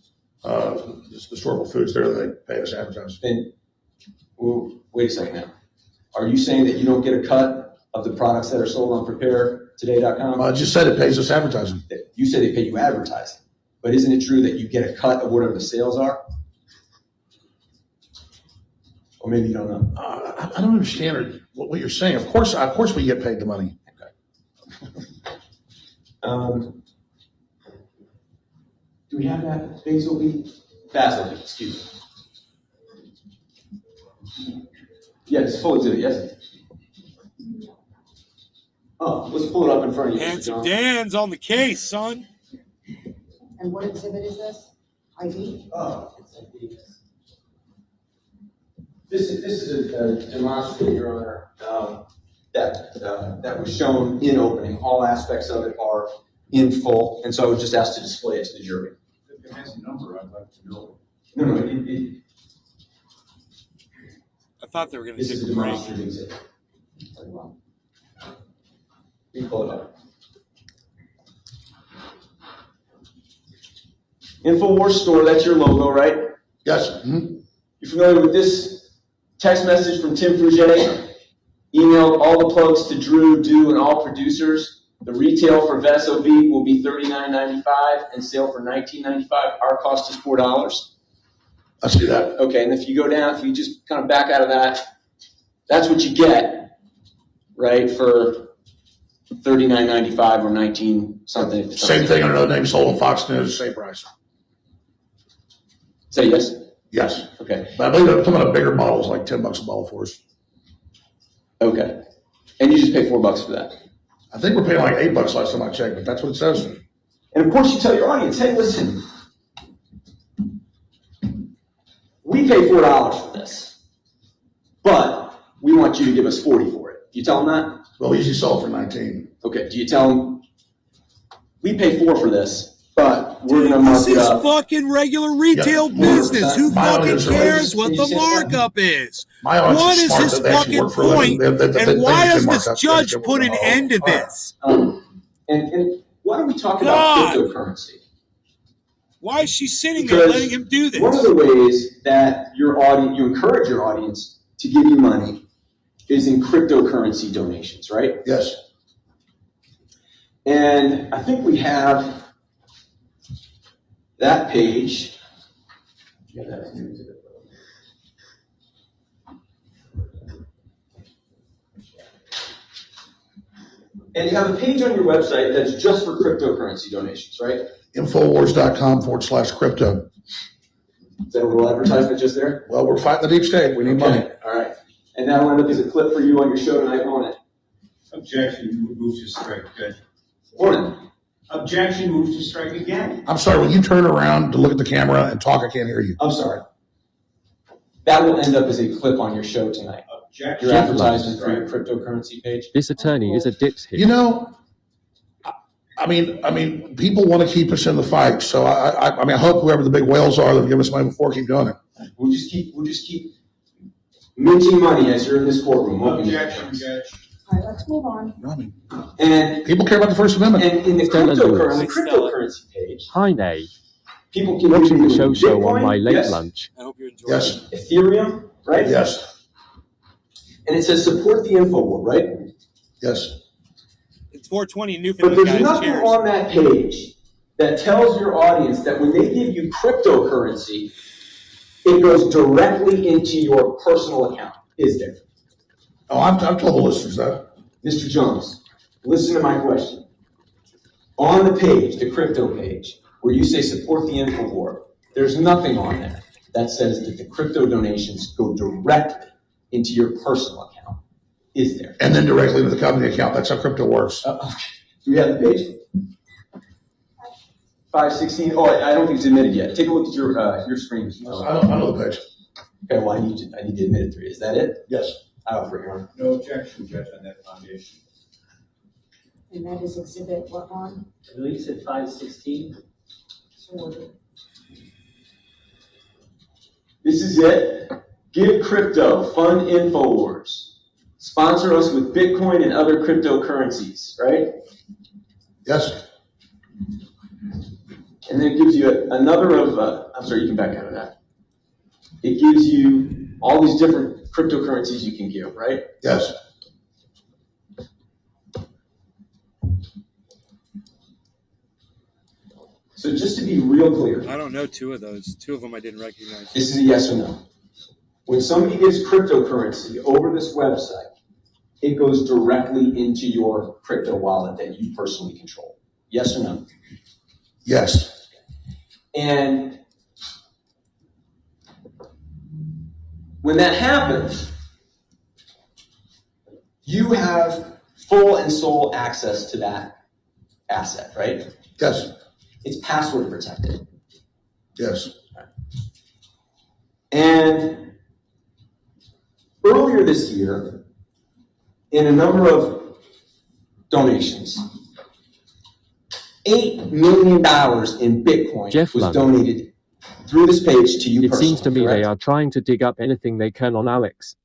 historical foods there. They pay us advertising. And wait a second now. Are you saying that you don't get a cut of the products that are sold on preparetoday.com? I just said it pays us advertising. You said they pay you advertising. But isn't it true that you get a cut of whatever the sales are? Or maybe you don't know. I don't understand what you're saying. Of course we get paid the money. Okay. Do we have that? VasoBeat, excuse me. Yeah, it's full exhibit, yes? Oh, let's pull it up in front of you. Handsome Dan's on the case, son. And what exhibit is this? ID? Oh, this is a demonstrative, Your Honor, that was shown in opening. All aspects of it are in full, and so I was just asked to display it to the jury. If it has a number, I'd like to know. No, I thought they were going to this take is a a break. demonstrative exhibit. You can pull it up. InfoWars store, that's your logo, right? Yes. Mm-hmm. You familiar with this text message from Tim Fruget? Emailed all the plugs to Drew, Do, and all producers. The retail for VasoBeat will be $39.95 and sale for $19.95. Our cost is $4. I see that. Okay, and if you go down, if you just kind of back out of that, that's what you get, right, for $39.95 or 19 something. Same thing under another name sold on Fox News, same price. Say yes? Yes. Okay. But I believe some of the bigger models, like $10 a bottle for us. Okay. And you just pay $4 for that? I think we're paying like $8 last time I checked, but that's what it says. And of course you tell your audience, hey, listen, we pay $4 for this, but we want you to give us $40 for it. You tell them that? Well, we usually sell it for $19. Okay. Do you tell them, we pay $4 for this, but we're going to mark This it is up. fucking regular retail business. Who fucking cares what the markup is? What is his fucking point? And why does this judge put an end to this? And why don't we talk about cryptocurrency? Why is she sitting there letting him do this? One of the ways that your audience, you encourage your audience to give you money is in cryptocurrency donations, right? Yes. And I think we have that page. And you have a page on your website that's just for cryptocurrency donations, right? Infowars.com/crypto. Is that a little advertisement just there? Well, we're fighting the deep state. We need money. All right. And that'll end up as a clip for you on your show tonight, won't it? Objection, move to strike, Judge. Morning. Objection, move to strike again. I'm sorry, when you turn around to look at the camera and talk, I can't hear you. I'm sorry. That will end up as a clip on your show tonight. Objection. Your advertisement for your cryptocurrency page. This attorney is a dipshit. You know, I mean, people want to keep us in the fight. So I mean, I hope whoever the big whales are that have given us money before keep doing it. We'll just keep minting money as you're in this courtroom. Objection, Judge. All right, let's move on. I mean, And people care about the First Amendment. And in the cryptocurrency page, Hi, Nay. people can Watching the do show Bitcoin, on my late yes. lunch. I hope you're enjoying it. Yes, Ethereum, right? yes, And it says support the InfoWar, right? yes. It's 420 in But Newfoundland, there's guys. nothing Cheers. on that page that tells your audience that when they give you cryptocurrency, it goes directly into your personal account, is there? Oh, I've told the listeners that. Mr. Jones, listen to my question. On the page, the crypto page, where you say support the InfoWar, there's nothing on there that says that the crypto donations go directly into your personal account, is there? And then directly to the company account. That's how crypto works. Okay. Do we have the page? 516. Oh, I don't think it's admitted yet. Take a look at your screen. I know the page. Okay, well, I need to admit it to you. Is that it? Yes. I offer it, Your Honor. No objection, Judge, on that foundation. And that is exhibit what on? I believe you said 516. So This is it. Give crypto, fund InfoWars. Sponsor us with Bitcoin and other cryptocurrencies, right? Yes. And then it gives you another of, I'm sorry, you can back out of that. It gives you all these different cryptocurrencies you can give, right? Yes. So just to be real clear, I don't know two of those. Two of them I didn't recognize. this is a yes or no. When somebody gives cryptocurrency over this website, it goes directly into your crypto wallet that you personally control. Yes or no? Yes. And when that happens, you have full and sole access to that asset, right? Yes. It's password protected. Yes. And earlier this year, in a number of donations, $8 million in Bitcoin Jeff was London. donated through this page to you It personally. seems to me correct? they are trying to dig up anything they can on Alex.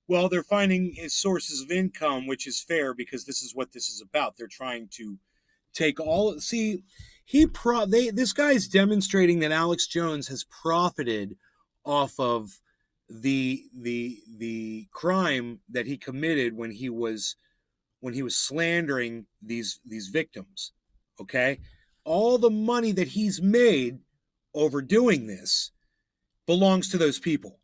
Well, they're finding his sources of income, which is fair because this is what this is about. They're trying to take all. See, this guy's demonstrating that Alex Jones has profited off of the crime that he committed when he was slandering these victims. Okay, all the money that he's made over doing this belongs to those people.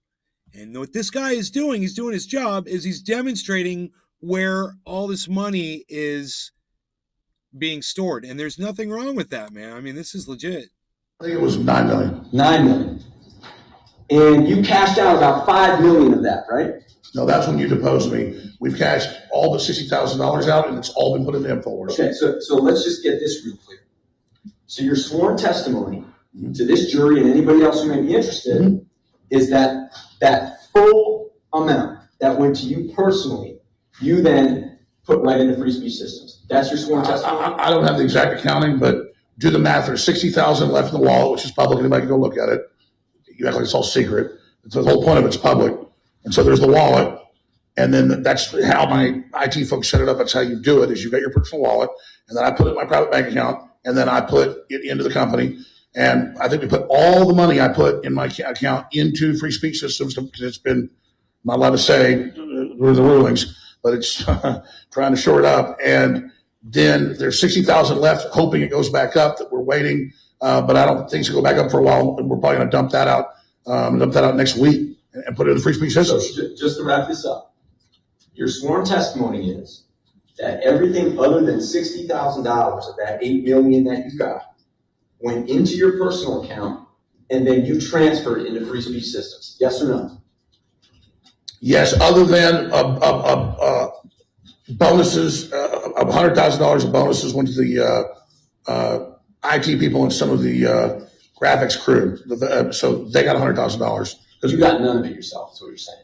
And what this guy is doing, he's doing his job, is he's demonstrating where all this money is being stored. And there's nothing wrong with that, man. I mean, this is legit. I think it was $9 million. $9 million. And you cashed out about $5 million of that, right? No, that's when you deposed me. We've cashed all but $60,000 out, and it's all been put into InfoWars. Okay, so let's just get this real clear. So your sworn testimony to this jury and anybody else who may be interested is that full amount that went to you personally, you then put right into free speech systems. That's your sworn testimony? I don't have the exact accounting, but do the math. There's $60,000 left in the wallet, which is public. Anybody can go look at it. You act like it's all secret. The whole point of it's public. And so there's the wallet. And then that's how my IT folks set it up. That's how you do it, is you got your personal wallet, and then I put it in my private bank account, and then I put it into the company. And I think we put all the money I put in my account into free speech systems because it's been, not allowed to say the rulings, but it's trying to shore it up. And then there's 60,000 left, hoping it goes back up, that we're waiting. But I don't think it's going to go back up for a while. And we're probably going to dump that out next week and put it in the free speech systems. So just to wrap this up, your sworn testimony is that everything other than $60,000 of that $8 million that you got went into your personal account and then you transfer it into free speech systems. Yes or no? Yes, other than bonuses, $100,000 of bonuses went to the IT people and some of the graphics crew. So they got $100,000. You got none of it yourself, is what you're saying.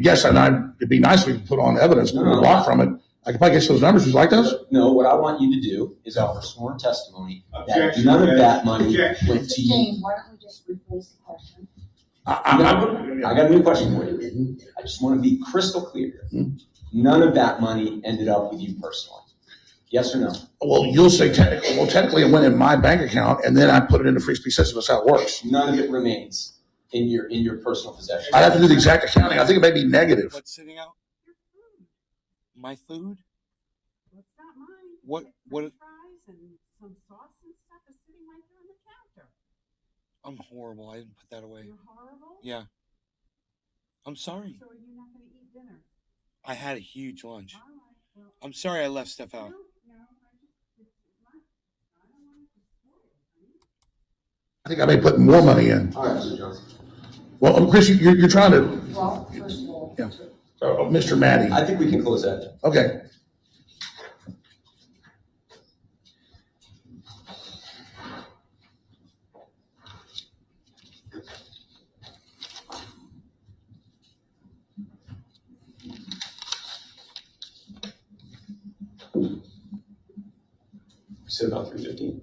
Yes, and it'd be nice if we could put on evidence, but we're blocked from it. I could probably get those numbers. Would you like those? No, what I want you to do is offer sworn testimony that none of that money went to you. Jane, why don't we just rephrase the question? I got a new question for you. I just want to be crystal clear here. None of that money ended up with you personally. Yes or no? Well, you'll say technically. Well, technically, it went in my bank account, and then I put it in the free speech system. That's how it works. None of it remains in your personal possession. I'd have to do the exact accounting. I think it may be negative. What's sitting out? My food? Well, it's not mine. What? French fries and some sauce and stuff is sitting right there on the counter. I'm horrible. I didn't put that away. You're horrible? Yeah. I'm sorry. So are you not going to eat dinner? I had a huge lunch. All right. Well, I'm sorry I left stuff out. no, I don't want it to spoil. I think I may put more money in. All right, Mr. Johnson. Well, Chris, you're trying to. Well, first of all. Yeah. Mr. Maddie. I think we can close that. Okay. We said about 3:15.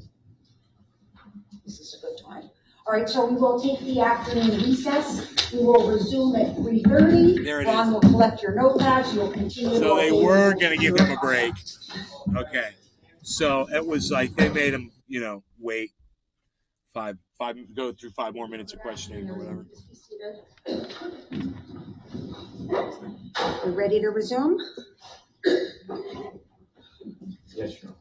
This is a good time. All right, so we will take the afternoon recess. We will resume at 3:30. There it Ron is. will collect your notepads. You'll continue. So they were going to give him a break. Okay. So it was like they made him, wait go through 5 more minutes of questioning or whatever. We're ready to resume? Yes, sure.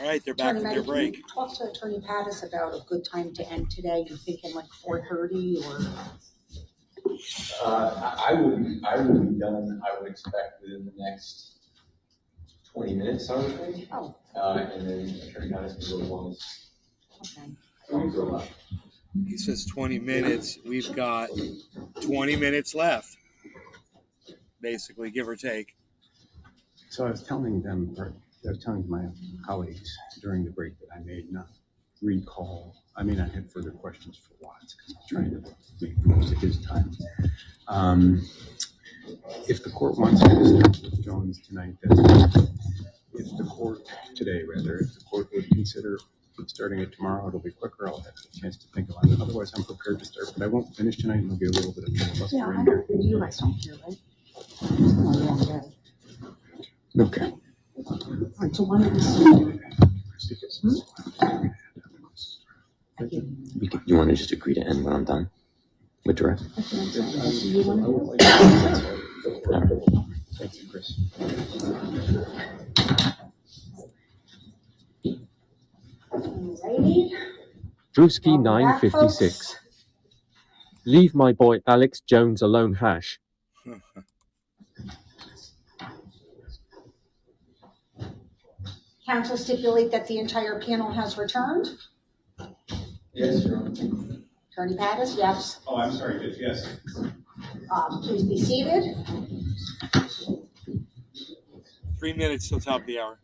All right, they're back from their break. Can you talk to Attorney Pattis about a good time to end today? You thinking like 4:30 or? I will be done, I would expect, within the next 20 minutes, I would think. Oh. And then Attorney Pattis can go as long as. Okay. He says 20 minutes. We've got 20 minutes left, basically, give or take. So I was telling my colleagues during the break that I may not recall. I may not have further questions for Watts because I'm trying to make the most of his time. If the court wants to discuss with Jones tonight, if the court would consider starting it tomorrow, it'll be quicker. I'll have a chance to think about it. Otherwise, I'm prepared to start, but I won't finish tonight, and there'll be a little bit of filibuster Yeah, in I there. know. You guys don't care, right? Oh, yeah. Okay. All right, so why don't we see? You want to just agree to end when I'm done with direct? Thank you, Chris. Alrighty. Drewski 956. Leave my boy Alex Jones alone, hash. Council stipulate that the entire panel has returned. Yes, Your Honor. Attorney Pattis, yes. Oh, I'm sorry, Judge, yes. Please be seated. 3 minutes till top of the hour.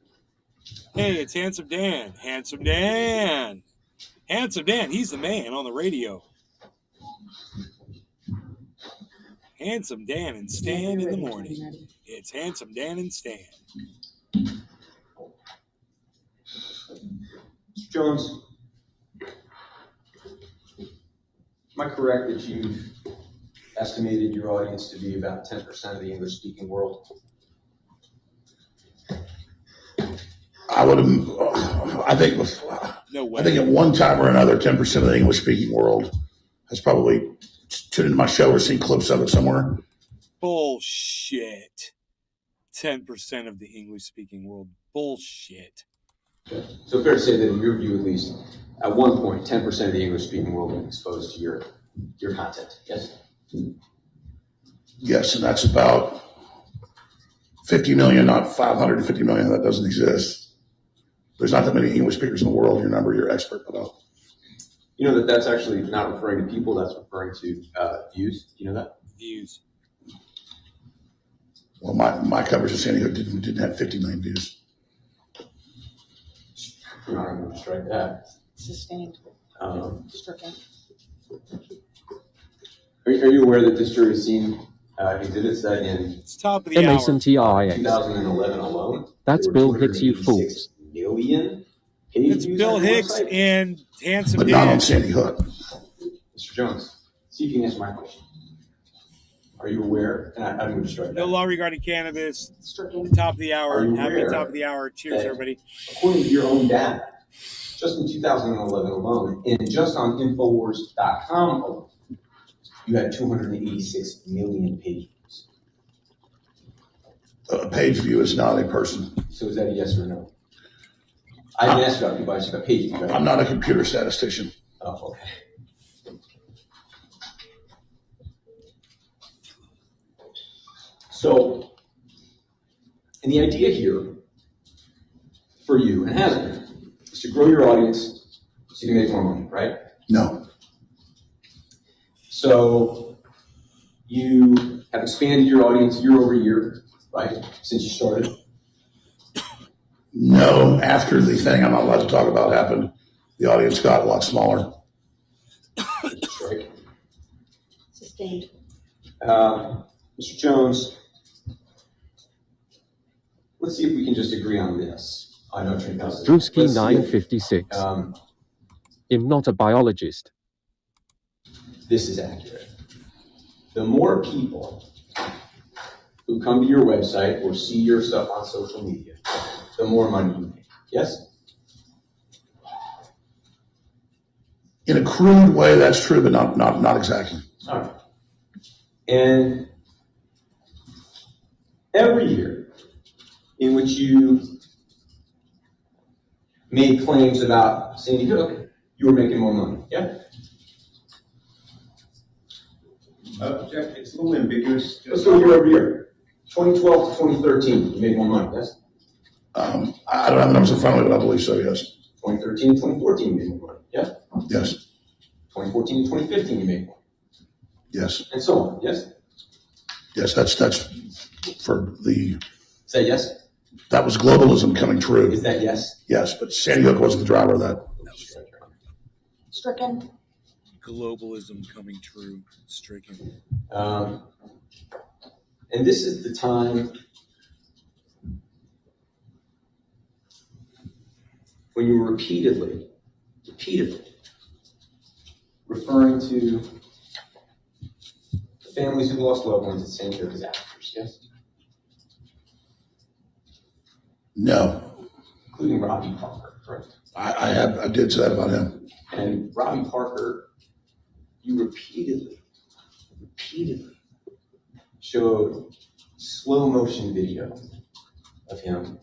Hey, it's Handsome Dan. Handsome Dan. Handsome Dan. He's the man on the radio. Handsome Dan and Stan in the morning. It's Handsome Dan and Stan. Mr. Jones, am I correct that you've estimated your audience to be about 10% of the English-speaking world? I think at one time or another, 10% of the English-speaking world has probably tuned into my show or seen clips of it somewhere. Bullshit. 10% of the English-speaking world. Bullshit. So fair to say that in your view, at least, at one point, 10% of the English-speaking world was exposed to your content, yes? Yes, and that's about 50 million, not 550 million. That doesn't exist. There's not that many English speakers in the world. Your expert, but You know that's actually not referring to people, that's referring to views. Do you know that? Views. Well, my coverage of Sandy Hook didn't have 50 million views. I'm not going to strike that. Sustained. Stricken. Are you aware that this jury has seen exhibits that in It's top of the hour. MASNTIX. 2011 alone? That's there Bill were Hicks, you 286 fools. million page It's views Bill on the Hicks website? and Handsome But not Dan. on Sandy Hook. Mr. Jones, see if you can answer my question. Are you aware? And I'm going to strike No that. law regarding cannabis. Stricken. Top of the hour. Are you Happy aware top of the hour. Cheers, that- everybody. According to your own data, just in 2011 alone, and just on Infowars.com alone, you had 286 million page views. A page view is not a person. So is that a yes or no? I didn't ask about people, I asked about page views. Right? I'm not a computer statistician. Oh, okay. So, and the idea here for you, and has been, is to grow your audience so you can make more money, right? No. So, you have expanded your audience year over year, right, since you started. No, after the thing I'm not allowed to talk about happened, the audience got a lot smaller. Strike. Sustained. Mr. Jones, let's see if we can just agree on this. I know Trent does. Drewski 956. I'm not a biologist. This is accurate. The more people who come to your website or see your stuff on social media, the more money you make. Yes? In a crude way, that's true, but not exactly. All right. And every year in which you made claims about Sandy Hook, you were making more money. Yeah? Jeff, it's a little ambiguous. Let's go year over year. 2012 to 2013, you made more money, yes? I don't have the numbers in front of me, but I believe so, yes. 2013 to 2014, you made more money, yeah? Yes. 2014 to 2015, you made more. Yes. And so on, yes? Yes, that's for the... Say yes? That was globalism coming true. Is that yes? Yes, but Sandy Hook wasn't the driver of that. Stricken. Globalism coming true. Stricken. And this is the time when you were repeatedly referring to families who lost loved ones at Sandy Hook disasters, yes? No. Including Robbie Parker, correct? I did say that about him. And Robbie Parker, you repeatedly showed slow motion video of him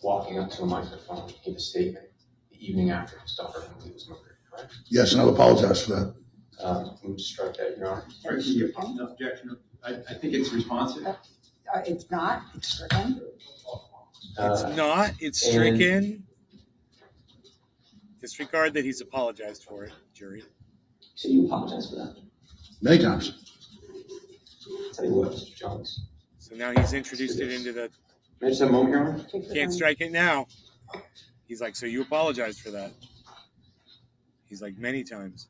walking up to a microphone to give a statement the evening after his daughter Emily was murdered, correct? Yes, and I'll apologize for that. Move to strike that, Your Honor. Strike the objection. I think it's responsive. It's not. It's stricken. It's not. It's stricken. Disregard that he's apologized for it, jury. So you apologize for that? Many times. I'll tell you what, Mr. Jones. So now he's introduced it into the... May I just have a moment, Your Honor? Can't strike it now. He's like, so you apologized for that. He's like, many times.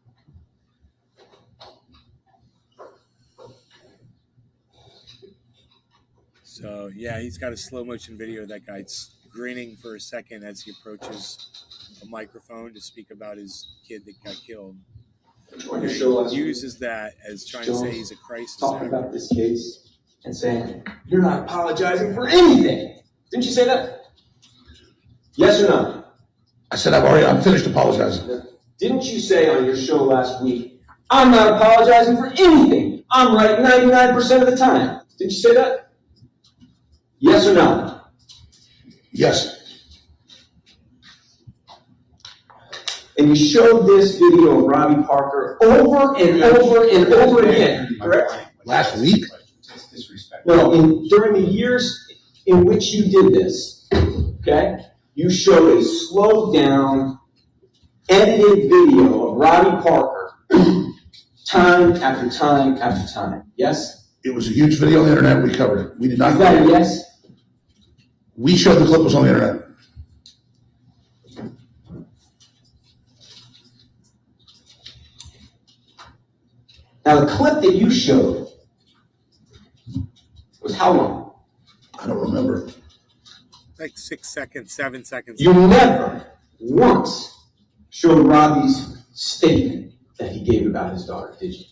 So, yeah, he's got a slow motion video of that guy grinning for a second as he approaches a microphone to speak about his kid that got killed. And he uses that as trying to say he's a crisis talking actor. about this case and saying, you're not apologizing for anything. Didn't you say that? Yes or no? I said I'm finished apologizing. Didn't you say on your show last week, I'm not apologizing for anything. I'm right 99% of the time. Didn't you say that? Yes or no? Yes. And you showed this video of Robbie Parker over and over and over again, correct? Last week? No, during the years in which you did this, okay, you showed a slowed down edited video of Robbie Parker time after time after time. Yes? It was a huge video on the internet. We covered it. We did not. Is that a yes? We showed the clip was on the internet. Now, the clip that you showed was how long? I don't remember. Like 6 seconds, 7 seconds. You never once showed Robbie's statement that he gave about his daughter, did you?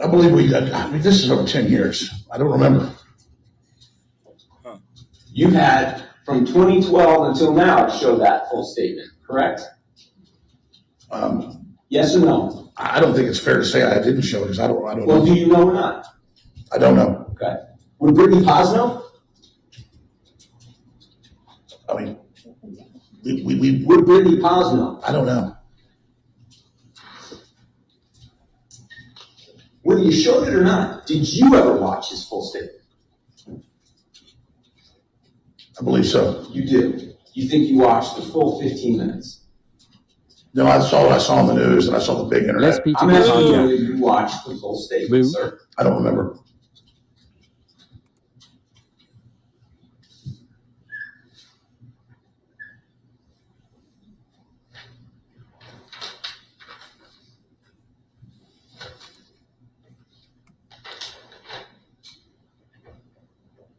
I believe we got, I mean, this is over 10 years. I don't remember. You've had from 2012 until now to show that full statement, correct? Yes or no? I don't think it's fair to say I didn't show it because I don't know. Well, do you know or not? I don't know. Okay. Would Brittany Paz know? I mean, we would Brittany Paz know? I don't know. Whether you showed it or not, did you ever watch his full statement? I believe so. You did. You think you watched the full 15 minutes? No, I saw what I saw on the news and I saw the big internet. I'm asking you whether you watched the full statement, sir. I don't remember.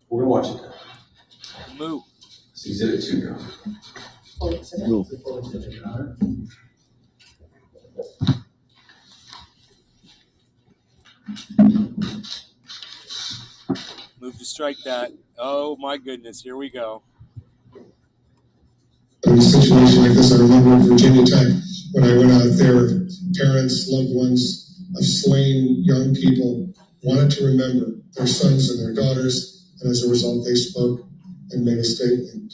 We're gonna watch it now. Moo. It's Exhibit 2 now. Move to strike that. Oh my goodness, here we go. In a situation like this, I remember in Virginia Tech, when I went out there, parents, loved ones of slain young people wanted to remember their sons and their daughters, and as a result, they spoke and made a statement.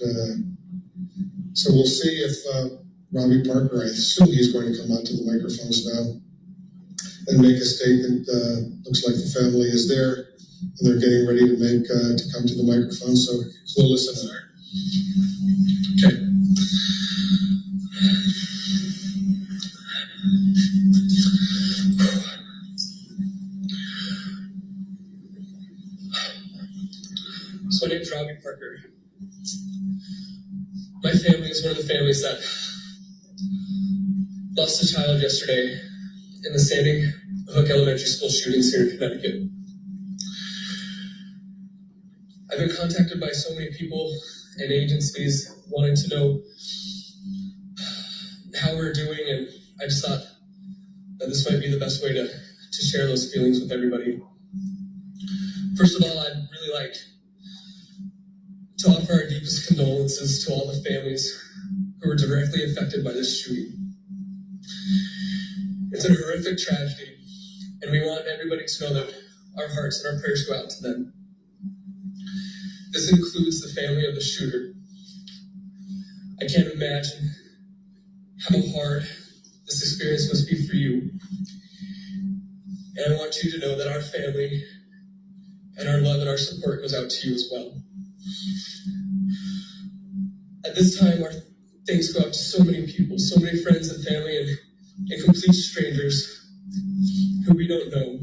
So we'll see if Robbie Parker, I assume he's going to come onto the microphones now and make a statement. Looks like the family is there, and they're getting ready to make to come to the microphone. So we'll listen to her. Okay. So my name's Robbie Parker. My family is one of the families that lost a child yesterday in the Sandy Hook Elementary School shootings here in Connecticut. I've been contacted by so many people and agencies wanting to know how we're doing, and I just thought that this might be the best way to share those feelings with everybody. First of all, I'd really like to offer our deepest condolences to all the families who were directly affected by this shooting. It's a horrific tragedy, and we want everybody to know that our hearts and our prayers go out to them. This includes the family of the shooter. I can't imagine how hard this experience must be for you. And I want you to know that our family and our love and our support goes out to you as well. At this time, our thanks go out to so many people, so many friends and family and complete strangers who we don't know,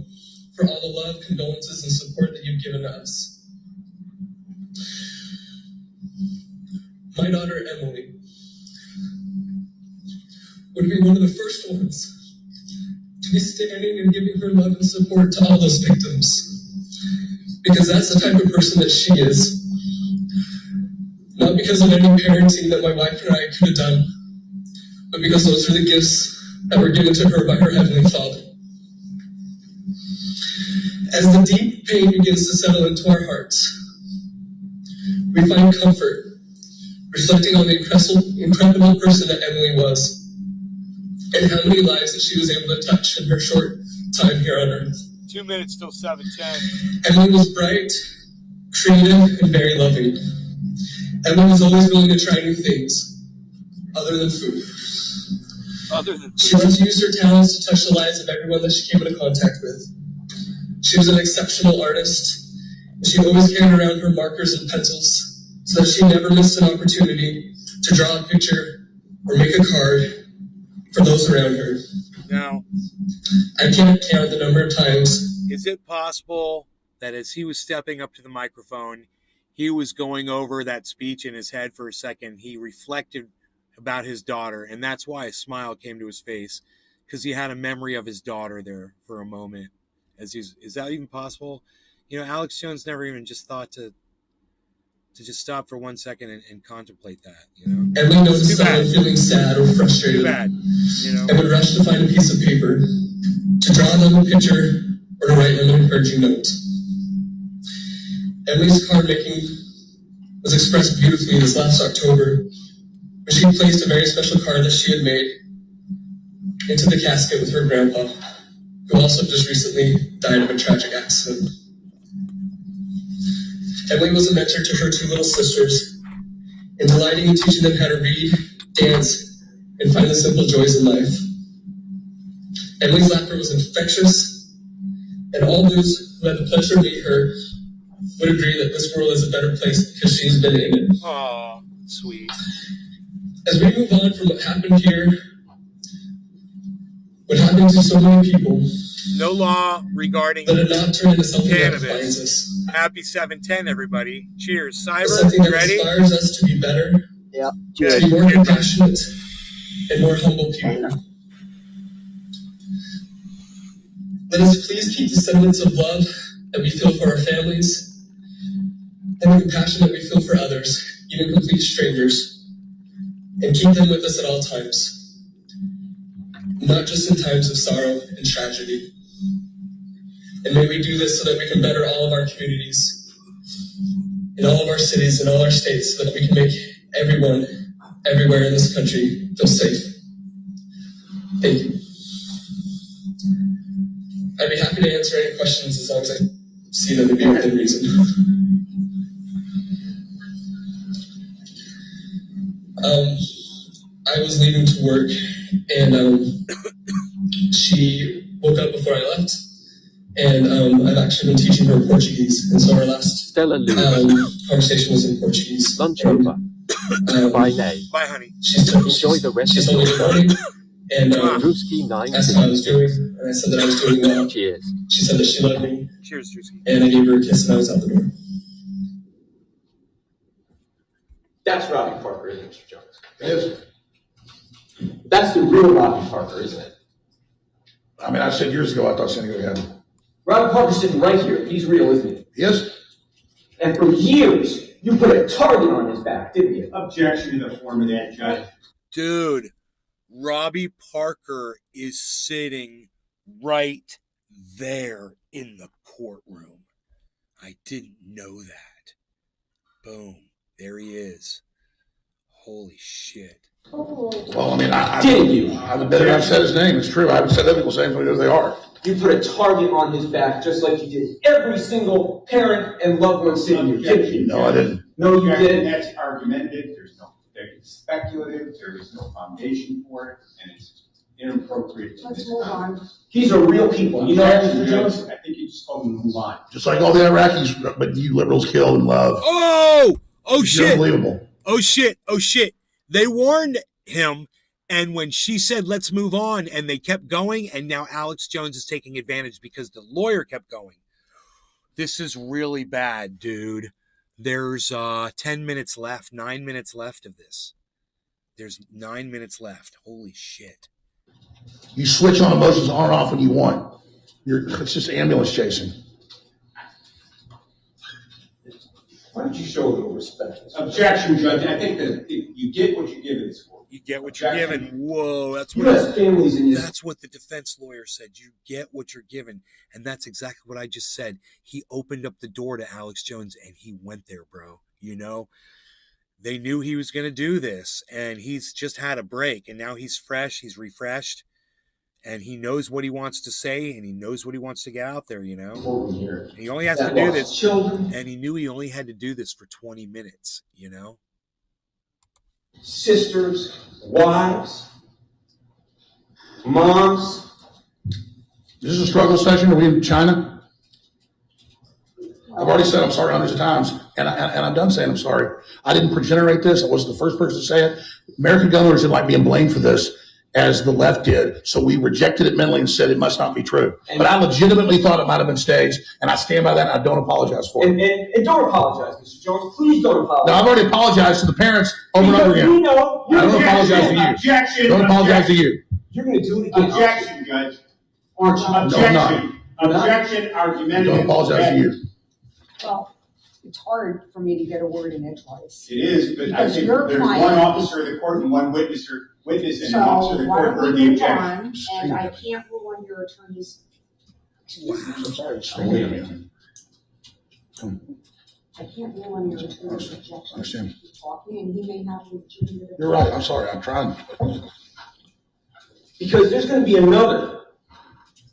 for all the love, condolences, and support that you've given us. My daughter, Emily, would be one of the first ones to be standing and giving her love and support to all those victims, because that's the type of person that she is. Not because of any parenting that my wife and I could have done, but because those are the gifts that were given to her by her Heavenly Father. As the deep pain begins to settle into our hearts, we find comfort reflecting on the incredible person that Emily was, and how many lives that she was able to touch in her short time here on earth. 2 minutes till 7:10. Emily was bright, creative, and very loving. Emily was always willing to try new things, other than food. She loved to use her talents to touch the lives of everyone that she came into contact with. She was an exceptional artist, and she always carried around her markers and pencils so that she never missed an opportunity to draw a picture or make a card for those around her. Now, I can't count the number of times. Is it possible that as he was stepping up to the microphone, he was going over that speech in his head for a second? He reflected about his daughter, and that's why a smile came to his face, because he had a memory of his daughter there for a moment. Is that even possible? You know, Alex Jones never even just thought to just stop for 1 second and contemplate that, you know? And we noticed someone feeling sad or frustrated. Too bad, you know? And would rush to find a piece of paper, to draw them a picture, or to write them an encouraging note. Emily's card making was expressed beautifully this last October, when she placed a very special card that she had made into the casket with her grandpa, who also just recently died of a tragic accident. Emily was a mentor to her two little sisters, in delighting and teaching them how to read, dance, and find the simple joys in life. Emily's laughter was infectious, and all those who had the pleasure to meet her would agree that this world is a better place because she's been in it. Oh, sweet. As we move on from what happened here, what happened to so many people, no law regarding let it not turn into something that defines cannabis. us. Happy 710, everybody. Cheers. Cyber, Something that ready? inspires us to be better, Yeah. to be more compassionate, and more humble people. Let us please keep the sentiments of love that we feel for our families, and the compassion that we feel for others, even complete strangers, and keep them with us at all times, not just in times of sorrow and tragedy. And may we do this so that we can better all of our communities, in all of our cities, in all our states, so that we can make everyone, everywhere in this country, feel safe. Thank you. I'd be happy to answer any questions as long as I see them to be within reason. I was leaving to work, and she woke up before I left, and I've actually been teaching her Portuguese, and so our last conversation was in Portuguese. Lunch over. Bye, Nay. Bye, honey. Enjoy the rest of your morning. And Drewski 9. asked how I was doing, and I said that I was doing well. Cheers. She said that she loved me. Cheers, Drewski. And I gave her a kiss, and I was out the door. That's Robbie Parker, isn't it, Mr. Jones? It is. That's the real Robbie Parker, isn't it? I mean, I said years ago I thought San Diego had him. Robbie Parker's sitting right here. He's real, isn't he? Yes. And for years, you put a target on his back, didn't you? Objection to the form of that, Judge. Dude, Robbie Parker is sitting right there in the courtroom. I didn't know that. Boom. There he is. Holy shit. Well, I mean, I Didn't haven't been there. I've said his name. It's true. I haven't said that people saying because they are. You put a target on his back just like you did every single parent and loved one sitting here, didn't you? No, I didn't. No, you didn't. That's argumentative. It's speculative. There is no foundation for it, and it's inappropriate. Let's move on. These are real people. You know that, Mr. Jones? I think you just told them to move on. Just like all the Iraqis, but you liberals killed and love. Oh! Oh, It's shit. unbelievable. Oh, shit. Oh, shit. They warned him, and when she said, let's move on, and they kept going, and now Alex Jones is taking advantage because the lawyer kept going. This is really bad, dude. There's 10 minutes left, 9 minutes left of this. There's 9 minutes left. Holy shit. You switch on emotions on and off when you want. It's just ambulance chasing. Why don't you show a little respect? Objection, Judge. I think that you get what you give in this court. You get what you're given. Whoa, that's You what have families in this. that's what the defense lawyer said. You get what you're given, and that's exactly what I just said. He opened up the door to Alex Jones, and he went there, bro. You know, they knew he was going to do this, and he's just had a break, and now he's fresh, he's refreshed, and he knows what he wants to say, and he knows what he wants to get out there. You know, he only has to do this, children, and he knew he only had to do this for 20 minutes. You know. Sisters, wives, moms. Is this a struggle session? Are we in China? I've already said I'm sorry hundreds of times, and I'm done saying I'm sorry. I didn't progenerate this. I wasn't the first person to say it. American gun owners didn't like being blamed for this, as the left did. So we rejected it mentally and said it must not be true. But I legitimately thought it might have been staged, and I stand by that, and I don't apologize for it. And don't apologize, Mr. Jones. Please don't apologize. No, I've already apologized to the parents over and over again. We know. I don't apologize to you. Objection. Don't apologize to you. You're going to do it again. Objection, Judge. Aren't you? Objection. Objection. Argumentative. Don't apologize to you. Well, it's hard for me to get a word in edgewise. It is, but I Because think your there's client one is- officer of the court and one witness, and an officer of So the why court don't heard we the move objection. on, and I can't rule on your attorney's. I'm sorry. I can't rule on your attorney's objection. Understand. He's talking, and he may have legitimate. You're right. I'm sorry. I'm trying. Because there's going to be another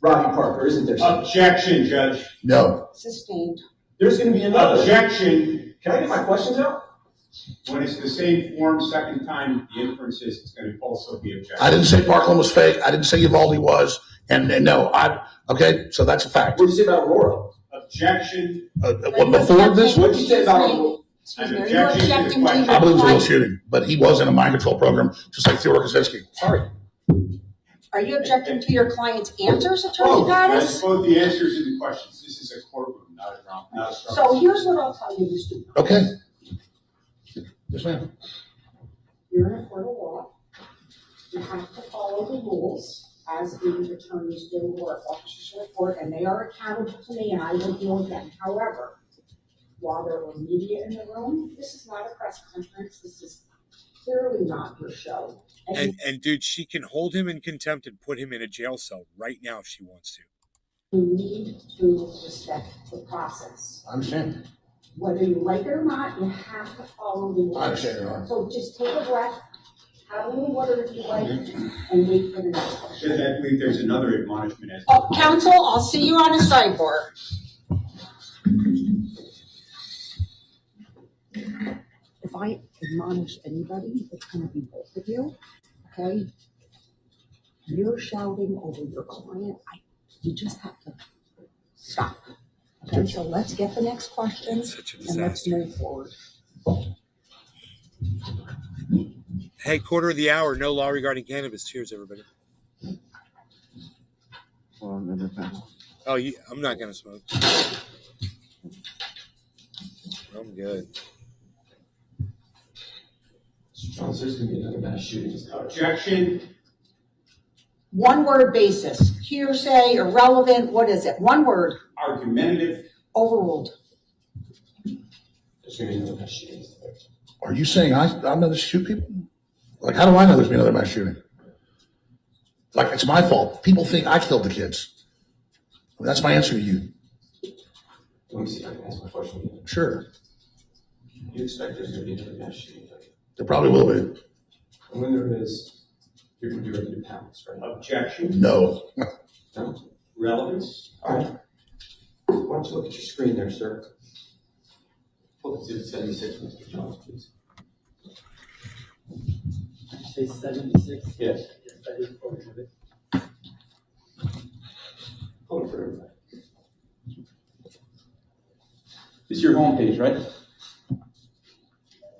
Robbie Parker, isn't there, sir? Objection, Judge. No. Sustained. There's going to be another. Objection. Can I get my questions out? When it's the same form, second time, the inference is it's going to also be objected. I didn't say Parkland was fake. I didn't say Uvalde was. And no, okay, so that's a fact. What did you say about Aurora? Objection. Before this, What did you say about Aurora? Excuse me, are you Objection to the objecting to question. your I believe it was a real client? shooting, but he was in a mind control program, just like Theodore Kaczynski. Sorry. Are you objecting to your client's answers, Attorney Oh, Gaddis? that's both the answers to the questions. This is a courtroom, not a So here's what I'll tell you, Mr. Okay. Yes, ma'am. You're in a court of law. You have to follow the rules as the attorneys do or officers of the court, and they are accountable to me, and I will deal with them. However, while there were media in the room, this is not a press conference. This is clearly not your show. And dude, she can hold him in contempt and put him in a jail cell right now if she wants to. you need to respect the process. I understand. Whether you like it or not, you have to follow the rules. I understand, Your Honor. So just take a breath, have a little water if you like, and wait for the next question. Judge, I believe there's another admonishment as Oh, counsel, I'll see you on a sidebar. If I admonish anybody, it's gonna be both of you, okay? You're shouting over your client, you just have to stop. Okay, so let's get the next question and let's move forward. Hey, quarter of the hour, no law regarding cannabis. Cheers, everybody. Oh, I'm not gonna smoke. I'm good. Charles, there's going to be another mass shooting. objection. One word basis, hearsay, irrelevant, what is it? One word, Argumentative. overruled. There's going to be another mass shooting. Are you saying I'm going to shoot people? Like, how do I know there's been another mass shooting? Like, it's my fault. People think I killed the kids. That's my answer to you. Let me see if I can ask my question. Sure. You expect there's going to be another mass shooting? There probably will be. And when there is, you're going to be ready to pounce, right? Objection. No. No? Relevance. All right. Why don't you look at your screen there, sir? Look at 76, Mr. Jones, please. Say 76? Yes. Yes, that is part of it. Hold it for everybody. This is your homepage, right?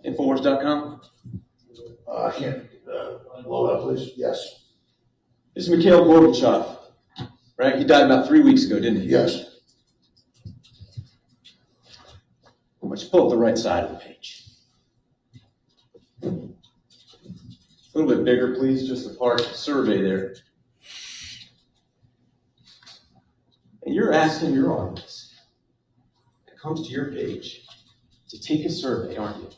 Infowars.com? I can't blow it up, please. Yes. This is Mikhail Gorbachev, right? He died about 3 weeks ago, didn't he? Yes. Why don't you pull up the right side of the page? A little bit bigger, please, just the part survey there. And you're asking your audience that comes to your page to take a survey, aren't you?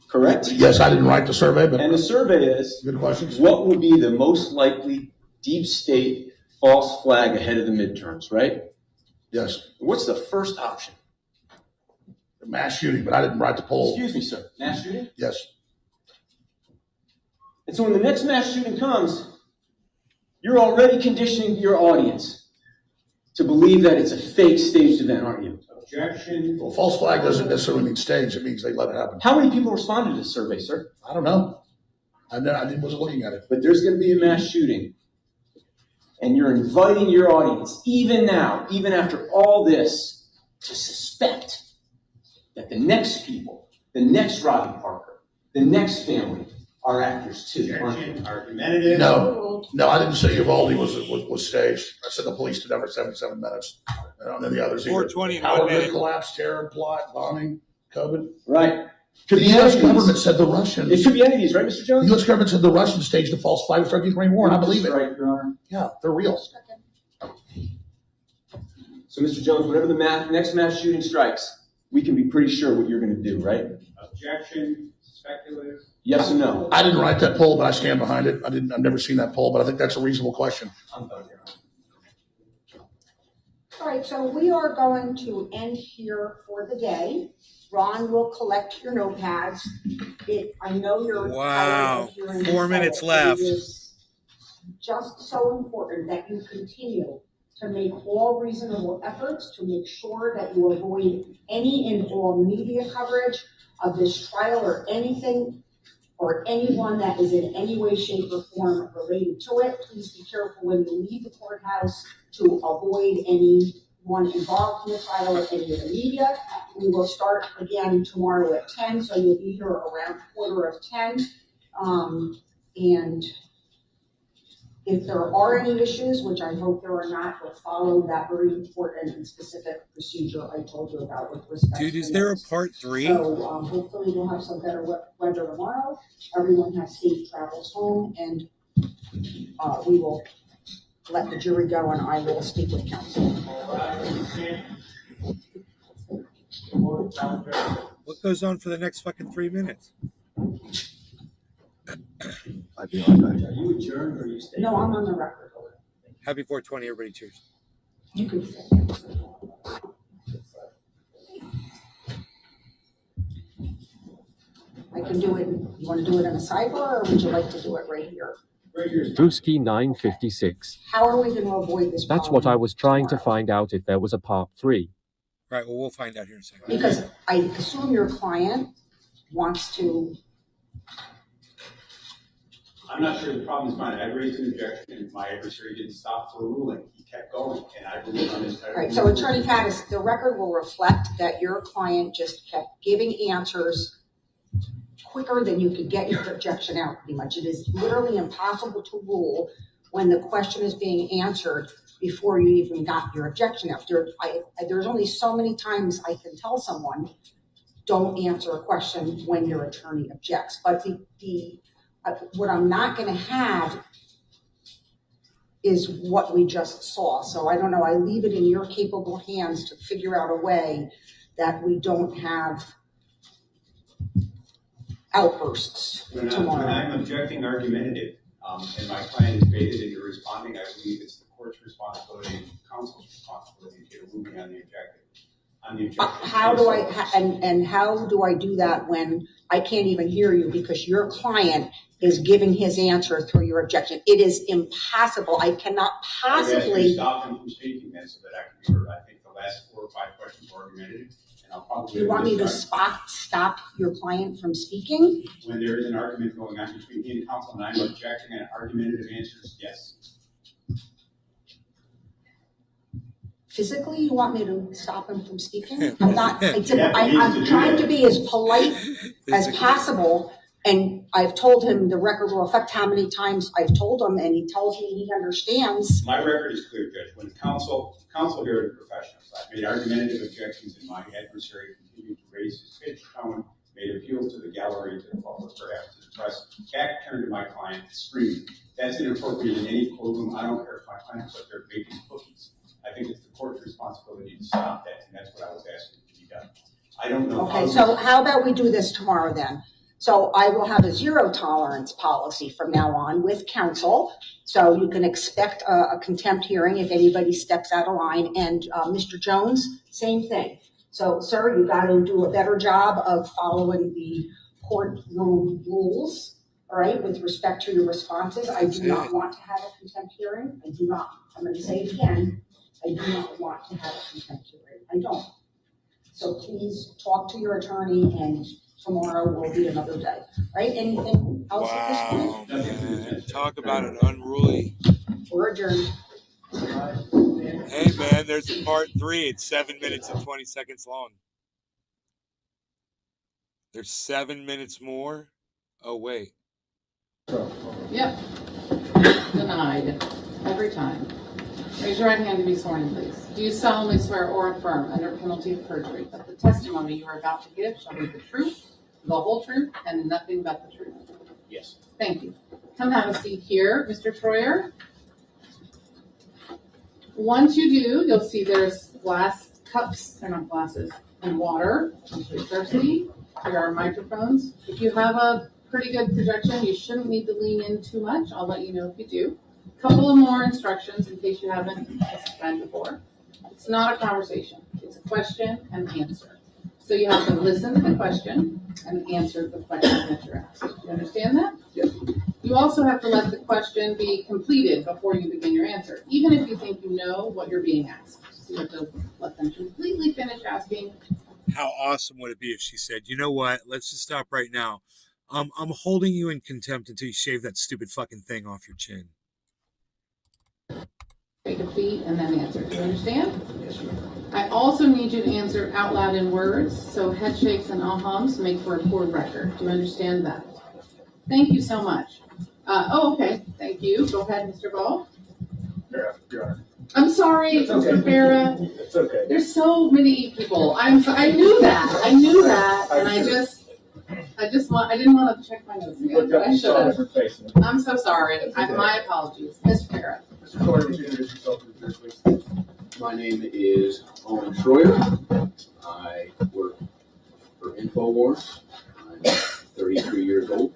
Correct? Yes, I didn't write the survey, but And the survey is, good questions. what would be the most likely deep state false flag ahead of the midterms, right? Yes. What's the first option? The mass shooting, but I didn't write the poll. Excuse me, sir. Mass shooting? Yes. And so when the next mass shooting comes, you're already conditioning your audience to believe that it's a fake staged event, aren't you? Objection. Well, false flag doesn't necessarily mean staged. It means they let it happen. How many people responded to this survey, sir? I don't know. I wasn't looking at it. But there's going to be a mass shooting. and you're inviting your audience, even now, even after all this, to suspect that the next people, the next Robbie Parker, the next family are actors too. Objection, argumentative. No, I didn't say Uvalde was staged. I said the police did that for 77 minutes. And then the others. 420 in Howard 1 minute. Grid collapse, terror plot, bombing, COVID. Right. The U.S. government said the Russians. It could be any of these, right, Mr. Jones? The U.S. government said the Russians staged a false flag to start the Ukraine war, and I believe it. Right, Your Honor. Yeah, they're real. So, Mr. Jones, whenever the next mass shooting strikes, we can be pretty sure what you're going to do, right? Objection, speculative. Yes or no? I didn't write that poll, but I stand behind it. I've never seen that poll, but I think that's a reasonable question. I'm done, Your Honor. All right, so we are going to end here for the day. Ron will collect your notepads. I know you're wow. Tired of 4 minutes left. It is just so important that you continue to make all reasonable efforts to make sure that you avoid any and all media coverage of this trial or anything or anyone that is in any way, shape, or form related to it. Please be careful when you leave the courthouse to avoid anyone involved in the trial or any of the media. We will start again tomorrow at 10, so you'll be here around 9:45. And if there are any issues, which I hope there are not, we'll follow that very important and specific procedure I told you about with respect Dude, to is there a this. part 3? So hopefully we'll have some better weather tomorrow. Everyone has safe travels home, and we will let the jury go, and I will speak with counsel. What goes on for the next fucking 3 minutes? I'd be on that. Are you adjourned or are you staying? No, I'm on the record. Happy 420, everybody. Cheers. You can say. I can do it. You want to do it in a sidebar, or would you like to do it right here? Drewski 956. How are we going to avoid this problem? That's what I was trying to find out if there was a part 3. Right, well, we'll find out here in a second. Because I assume your client wants to. I'm not sure the problem is mine. I raised an objection and my adversary didn't stop for a ruling. He kept going, and I believe on his. All right, so Attorney Pattis, the record will reflect that your client just kept giving answers quicker than you could get your objection out, pretty much. It is literally impossible to rule when the question is being answered before you even got your objection out. There's only so many times I can tell someone, don't answer a question when your attorney objects. But what I'm not going to have is what we just saw. So I don't know, I leave it in your capable hands to figure out a way that we don't have outbursts tomorrow. When I'm objecting argumentative, and my client is baited into responding, I believe it's the court's responsibility and counsel's responsibility to get moving on the objective. How do I do that when I can't even hear you because your client is giving his answer through your objection? It is impossible. I cannot possibly stop him from speaking then so that I can be heard. I think the last 4 or 5 questions were argumentative, and I'll probably. You want me to stop your client from speaking? When there is an argument going on between he and counsel and I'm objecting and argumentative answers, yes. Physically, you want me to stop him from speaking? I'm not. I'm trying to be as polite as possible, and I've told him the record will affect how many times I've told him, and he tells me he understands. My record is clear, Judge. When counsel here are professionals. I've made argumentative objections, and my adversary continued to raise his pitch tone, made appeals to the gallery, to the public, perhaps to the press. Back turned to my client, screaming. That's inappropriate in any courtroom. I don't care if my client's up there baking cookies. I think it's the court's responsibility to stop that, and that's what I was asking to be done. I don't know. Okay, so how about we do this tomorrow then? So I will have a zero tolerance policy from now on with counsel. So you can expect a contempt hearing if anybody steps out of line. And Mr. Jones, same thing. So, sir, you got to do a better job of following the courtroom rules, all right, with respect to your responses. I do not want to have a contempt hearing. I do not. I'm going to say it again. I do not want to have a contempt hearing. I don't. So please talk to your attorney, and tomorrow will be another day. Right? Anything else at this point? Talk about an unruly. We're adjourned. Hey man, there's a part 3. It's 7 minutes and 20 seconds long. There's 7 minutes more. Oh wait. Yep. Denied. Every time. Raise your right hand to be sworn in, please. Do you solemnly swear or affirm, under penalty of perjury, that the testimony you are about to give shall be the truth, the whole truth, and nothing but the truth? Yes. Thank you. Come have a seat here, Mr. Troyer. Once you do, you'll see there's glass cups, they're not glasses, and water, in case you're thirsty. Here are microphones. If you have a pretty good projection, you shouldn't need to lean in too much. I'll let you know if you do. Couple of more instructions in case you haven't this time before. It's not a conversation. It's a question and answer. So you have to listen to the question and answer the question that you're asked. Do you understand that? Yes. You also have to let the question be completed before you begin your answer, even if you think you know what you're being asked. So you have to let them completely finish asking. How awesome would it be if she said, you know what, let's just stop right now. I'm holding you in contempt until you shave that stupid fucking thing off your chin. Take a beat and then answer. Do you understand? Yes, ma'am. I also need you to answer out loud in words, so head shakes and ahums make for a poor record. Do you understand that? Thank you so much. Okay. Thank you. Go ahead, Mr. Ball. Your Honor. I'm sorry, Mr. Farah. It's okay. There's so many people. I knew that. And I didn't want to check my notes again, but I should have. I'm so sorry. My apologies. Mr. Farah. Mr. Troyer, would you introduce yourself to the jury, please? My name is Owen Troyer. I work for InfoWars. I'm 33 years old.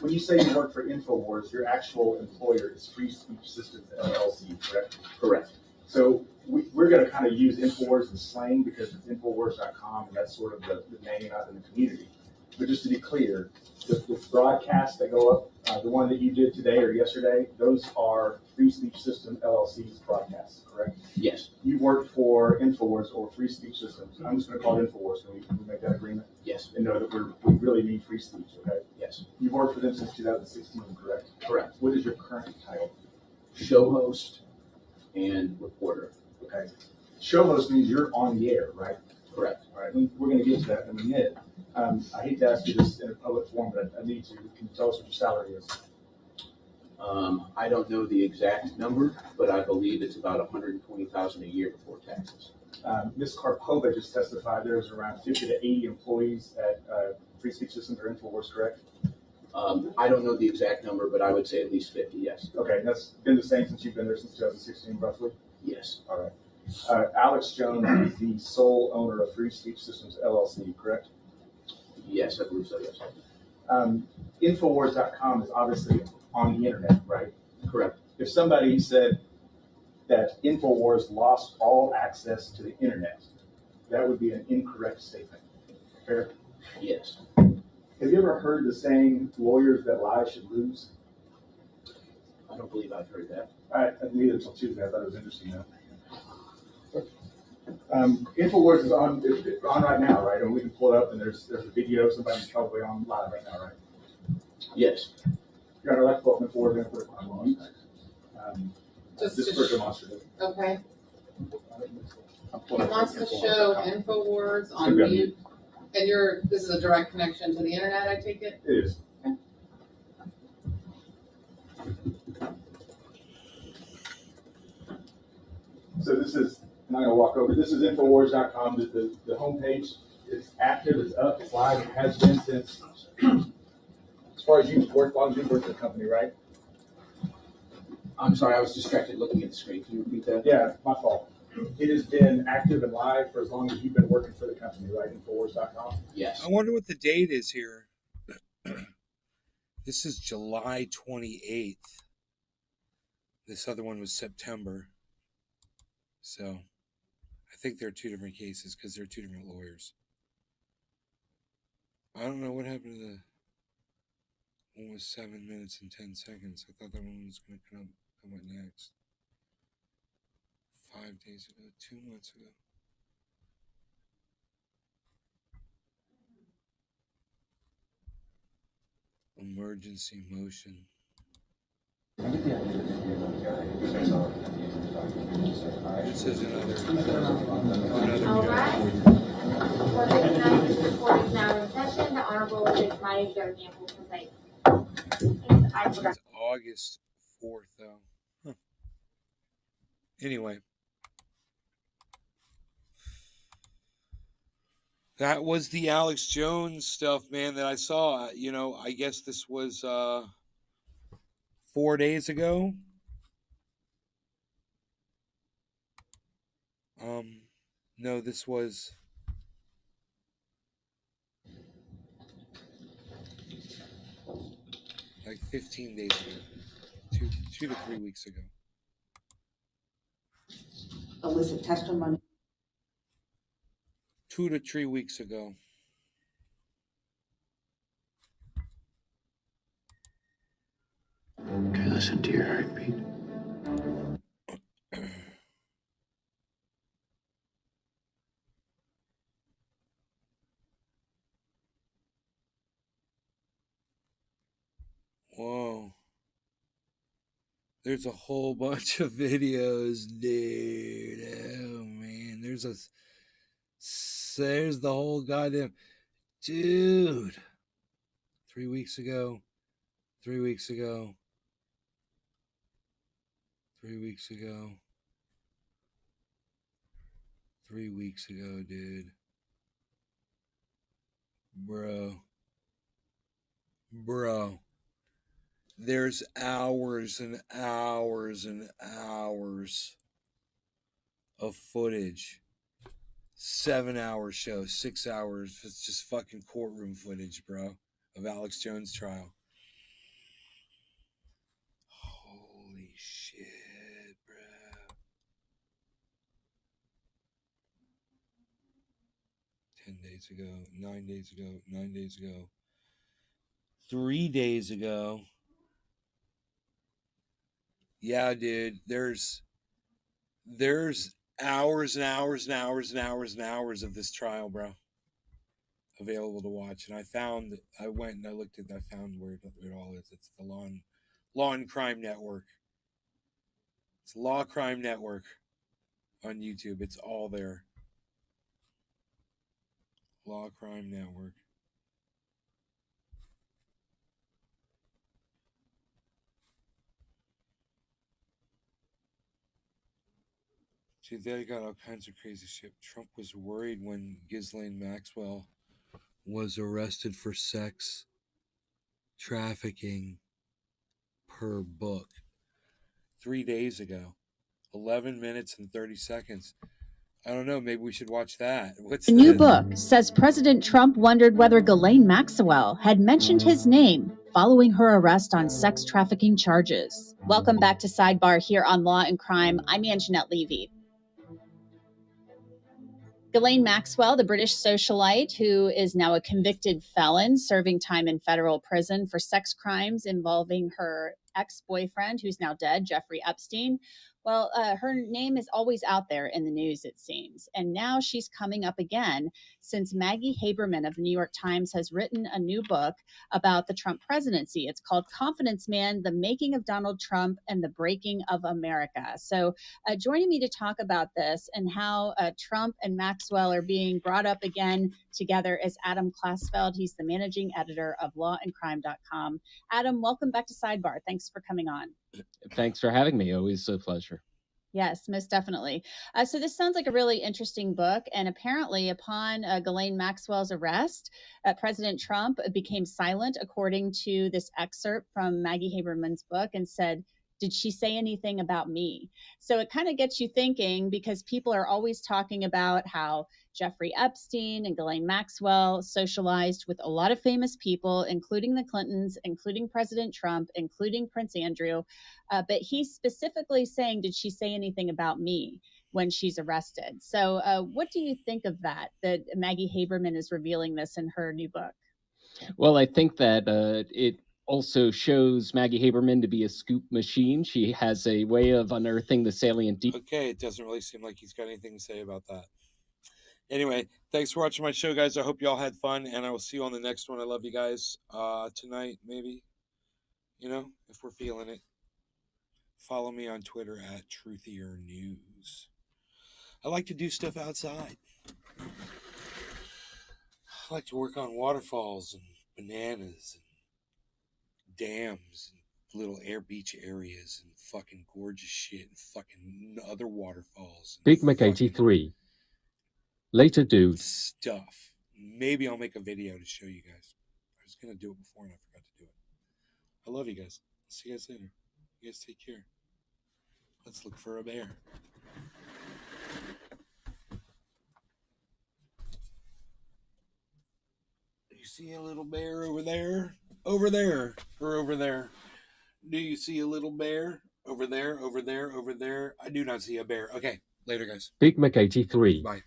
When you say you work for InfoWars, your actual employer is Free Speech Systems LLC, correct? Correct. So we're going to kind of use InfoWars as slang because it's Infowars.com, and that's sort of the name out in the community. But just to be clear, the broadcasts that go up, the one that you did today or yesterday, those are Free Speech Systems LLC's broadcasts, correct? Yes. You work for InfoWars or Free Speech Systems. I'm just going to call it InfoWars. Can we make that agreement? Yes. And know that we really need free speech, okay? Yes. You've worked for them since 2016, correct? Correct. What is your current title? Show host and reporter. Okay. Show host means you're on the air, right? Correct. All right. We're going to get to that in a minute. I hate to ask you this in a public forum, but I need to. Can you tell us what your salary is? I don't know the exact number, but I believe it's about $120,000 a year before taxes. Ms. Karpova just testified there's around 50 to 80 employees at Free Speech Systems or InfoWars, correct? I don't know the exact number, but I would say at least 50, yes. Okay, and that's been the same since you've been there since 2016, roughly? Yes. All right. Alex Jones is the sole owner of Free Speech Systems LLC, correct? Yes, I believe so, yes. Infowars.com is obviously on the internet, right? Correct. If somebody said that InfoWars lost all access to the internet, that would be an incorrect statement. Fair? Yes. Have you ever heard the saying, lawyers that lie should lose? I don't believe I've heard that. I didn't either until Tuesday. I thought it was interesting though. InfoWars is on right now, right? And we can pull it up and there's a video, somebody's probably on live right now, right? Yes. Your Honor, I'd like to pull up InfoWars and put it on. Just for demonstrative. Okay. I'm He pulling up wants to show InfoWars on mute. And this is a direct connection to the internet, I take it? It is. Okay. So this is, I'm not going to walk over. This is Infowars.com. The homepage is active, it's up, it's live, it has been since, as far as you've worked, long as you've worked at the company, right? I'm sorry, I was distracted looking at the screen. Can you repeat that? Yeah, my fault. It has been active and live for as long as you've been working for the company, right? Infowars.com? Yes. I wonder what the date is here. This is July 28th. This other one was September. So I think there are two different cases because they're two different lawyers. I don't know what happened to the one was 7 minutes and 10 seconds. I thought that one was going to come up next. 5 days ago, 2 months ago. Emergency motion. This is another All right. For the tonight's court is now in session. The Honorable Judge Jeremy will preside. I forgot. It's August 4th, though. Huh. Anyway. That was the Alex Jones stuff, man, that I saw. You know, I guess this was 4 days ago. No, this was like 15 days ago, 2 to 3 weeks ago. Elicit testimony. 2 to 3 weeks ago. Can I listen to your heartbeat? Whoa. There's a whole bunch of videos, dude. Oh, man. There's the whole goddamn... Dude. 3 weeks ago. 3 weeks ago. 3 weeks ago. 3 weeks ago, dude. Bro. There's hours and hours and hours of footage. 7-hour show, 6 hours. It's just fucking courtroom footage, bro, of Alex Jones' trial. Holy shit, bro. 10 days ago, 9 days ago, 9 days ago, 3 days ago. Yeah, dude, there's hours and hours and hours and hours and hours of this trial, bro, available to watch. And I went and I looked at, I found where it all is. It's the Law and Crime Network. It's Law Crime Network on YouTube. It's all there. Law Crime Network. Dude, they got all kinds of crazy shit. Trump was worried when Ghislaine Maxwell was arrested for sex trafficking per book 3 days ago. 11 minutes and 30 seconds. I don't know. Maybe we should watch that. What's The new book says President Trump wondered whether Ghislaine Maxwell had mentioned his name following her arrest on sex trafficking charges. Welcome back to Sidebar here on Law and Crime. I'm Anjanette Levy. Ghislaine Maxwell, the British socialite who is now a convicted felon serving time in federal prison for sex crimes involving her ex-boyfriend, who's now dead, Jeffrey Epstein. Well, her name is always out there in the news, it seems. And now she's coming up again since Maggie Haberman of the New York Times has written a new book about the Trump presidency. It's called Confidence Man, The Making of Donald Trump and the Breaking of America. So joining me to talk about this and how Trump and Maxwell are being brought up again together is Adam Klasfeld. He's the managing editor of lawandcrime.com. Adam, welcome back to Sidebar. Thanks for coming on. Thanks for having me. Always a pleasure. Yes, most definitely. So this sounds like a really interesting book. And apparently upon Ghislaine Maxwell's arrest, President Trump became silent, according to this excerpt from Maggie Haberman's book, and said, "Did she say anything about me?" So it kind of gets you thinking, because people are always talking about how Jeffrey Epstein and Ghislaine Maxwell socialized with a lot of famous people, including the Clintons, including President Trump, including Prince Andrew. But he's specifically saying, "Did she say anything about me?" when she's arrested. So what do you think of that Maggie Haberman is revealing this in her new book? Well, I think that it also shows Maggie Haberman to be a scoop machine. She has a way of unearthing the salient details. Okay, it doesn't really seem like he's got anything to say about that. Anyway, thanks for watching my show, guys. I hope you all had fun, and I will see you on the next one. I love you guys. Tonight, maybe, if we're feeling it. Follow me on Twitter at Truthier News. I like to do stuff outside. I like to work on waterfalls and bananas and dams and little beach areas and fucking gorgeous shit and fucking other waterfalls. Big Mac 83. Later, dude. Stuff. Maybe I'll make a video to show you guys. I was gonna do it before and I forgot to do it. I love you guys. See you guys later. You guys take care. Let's look for a bear. You see a little bear over there? Over there. Or over there. Do you see a little bear? Over there, over there, over there. I do not see a bear. Okay. Later, guys. Big Mac 83. Bye.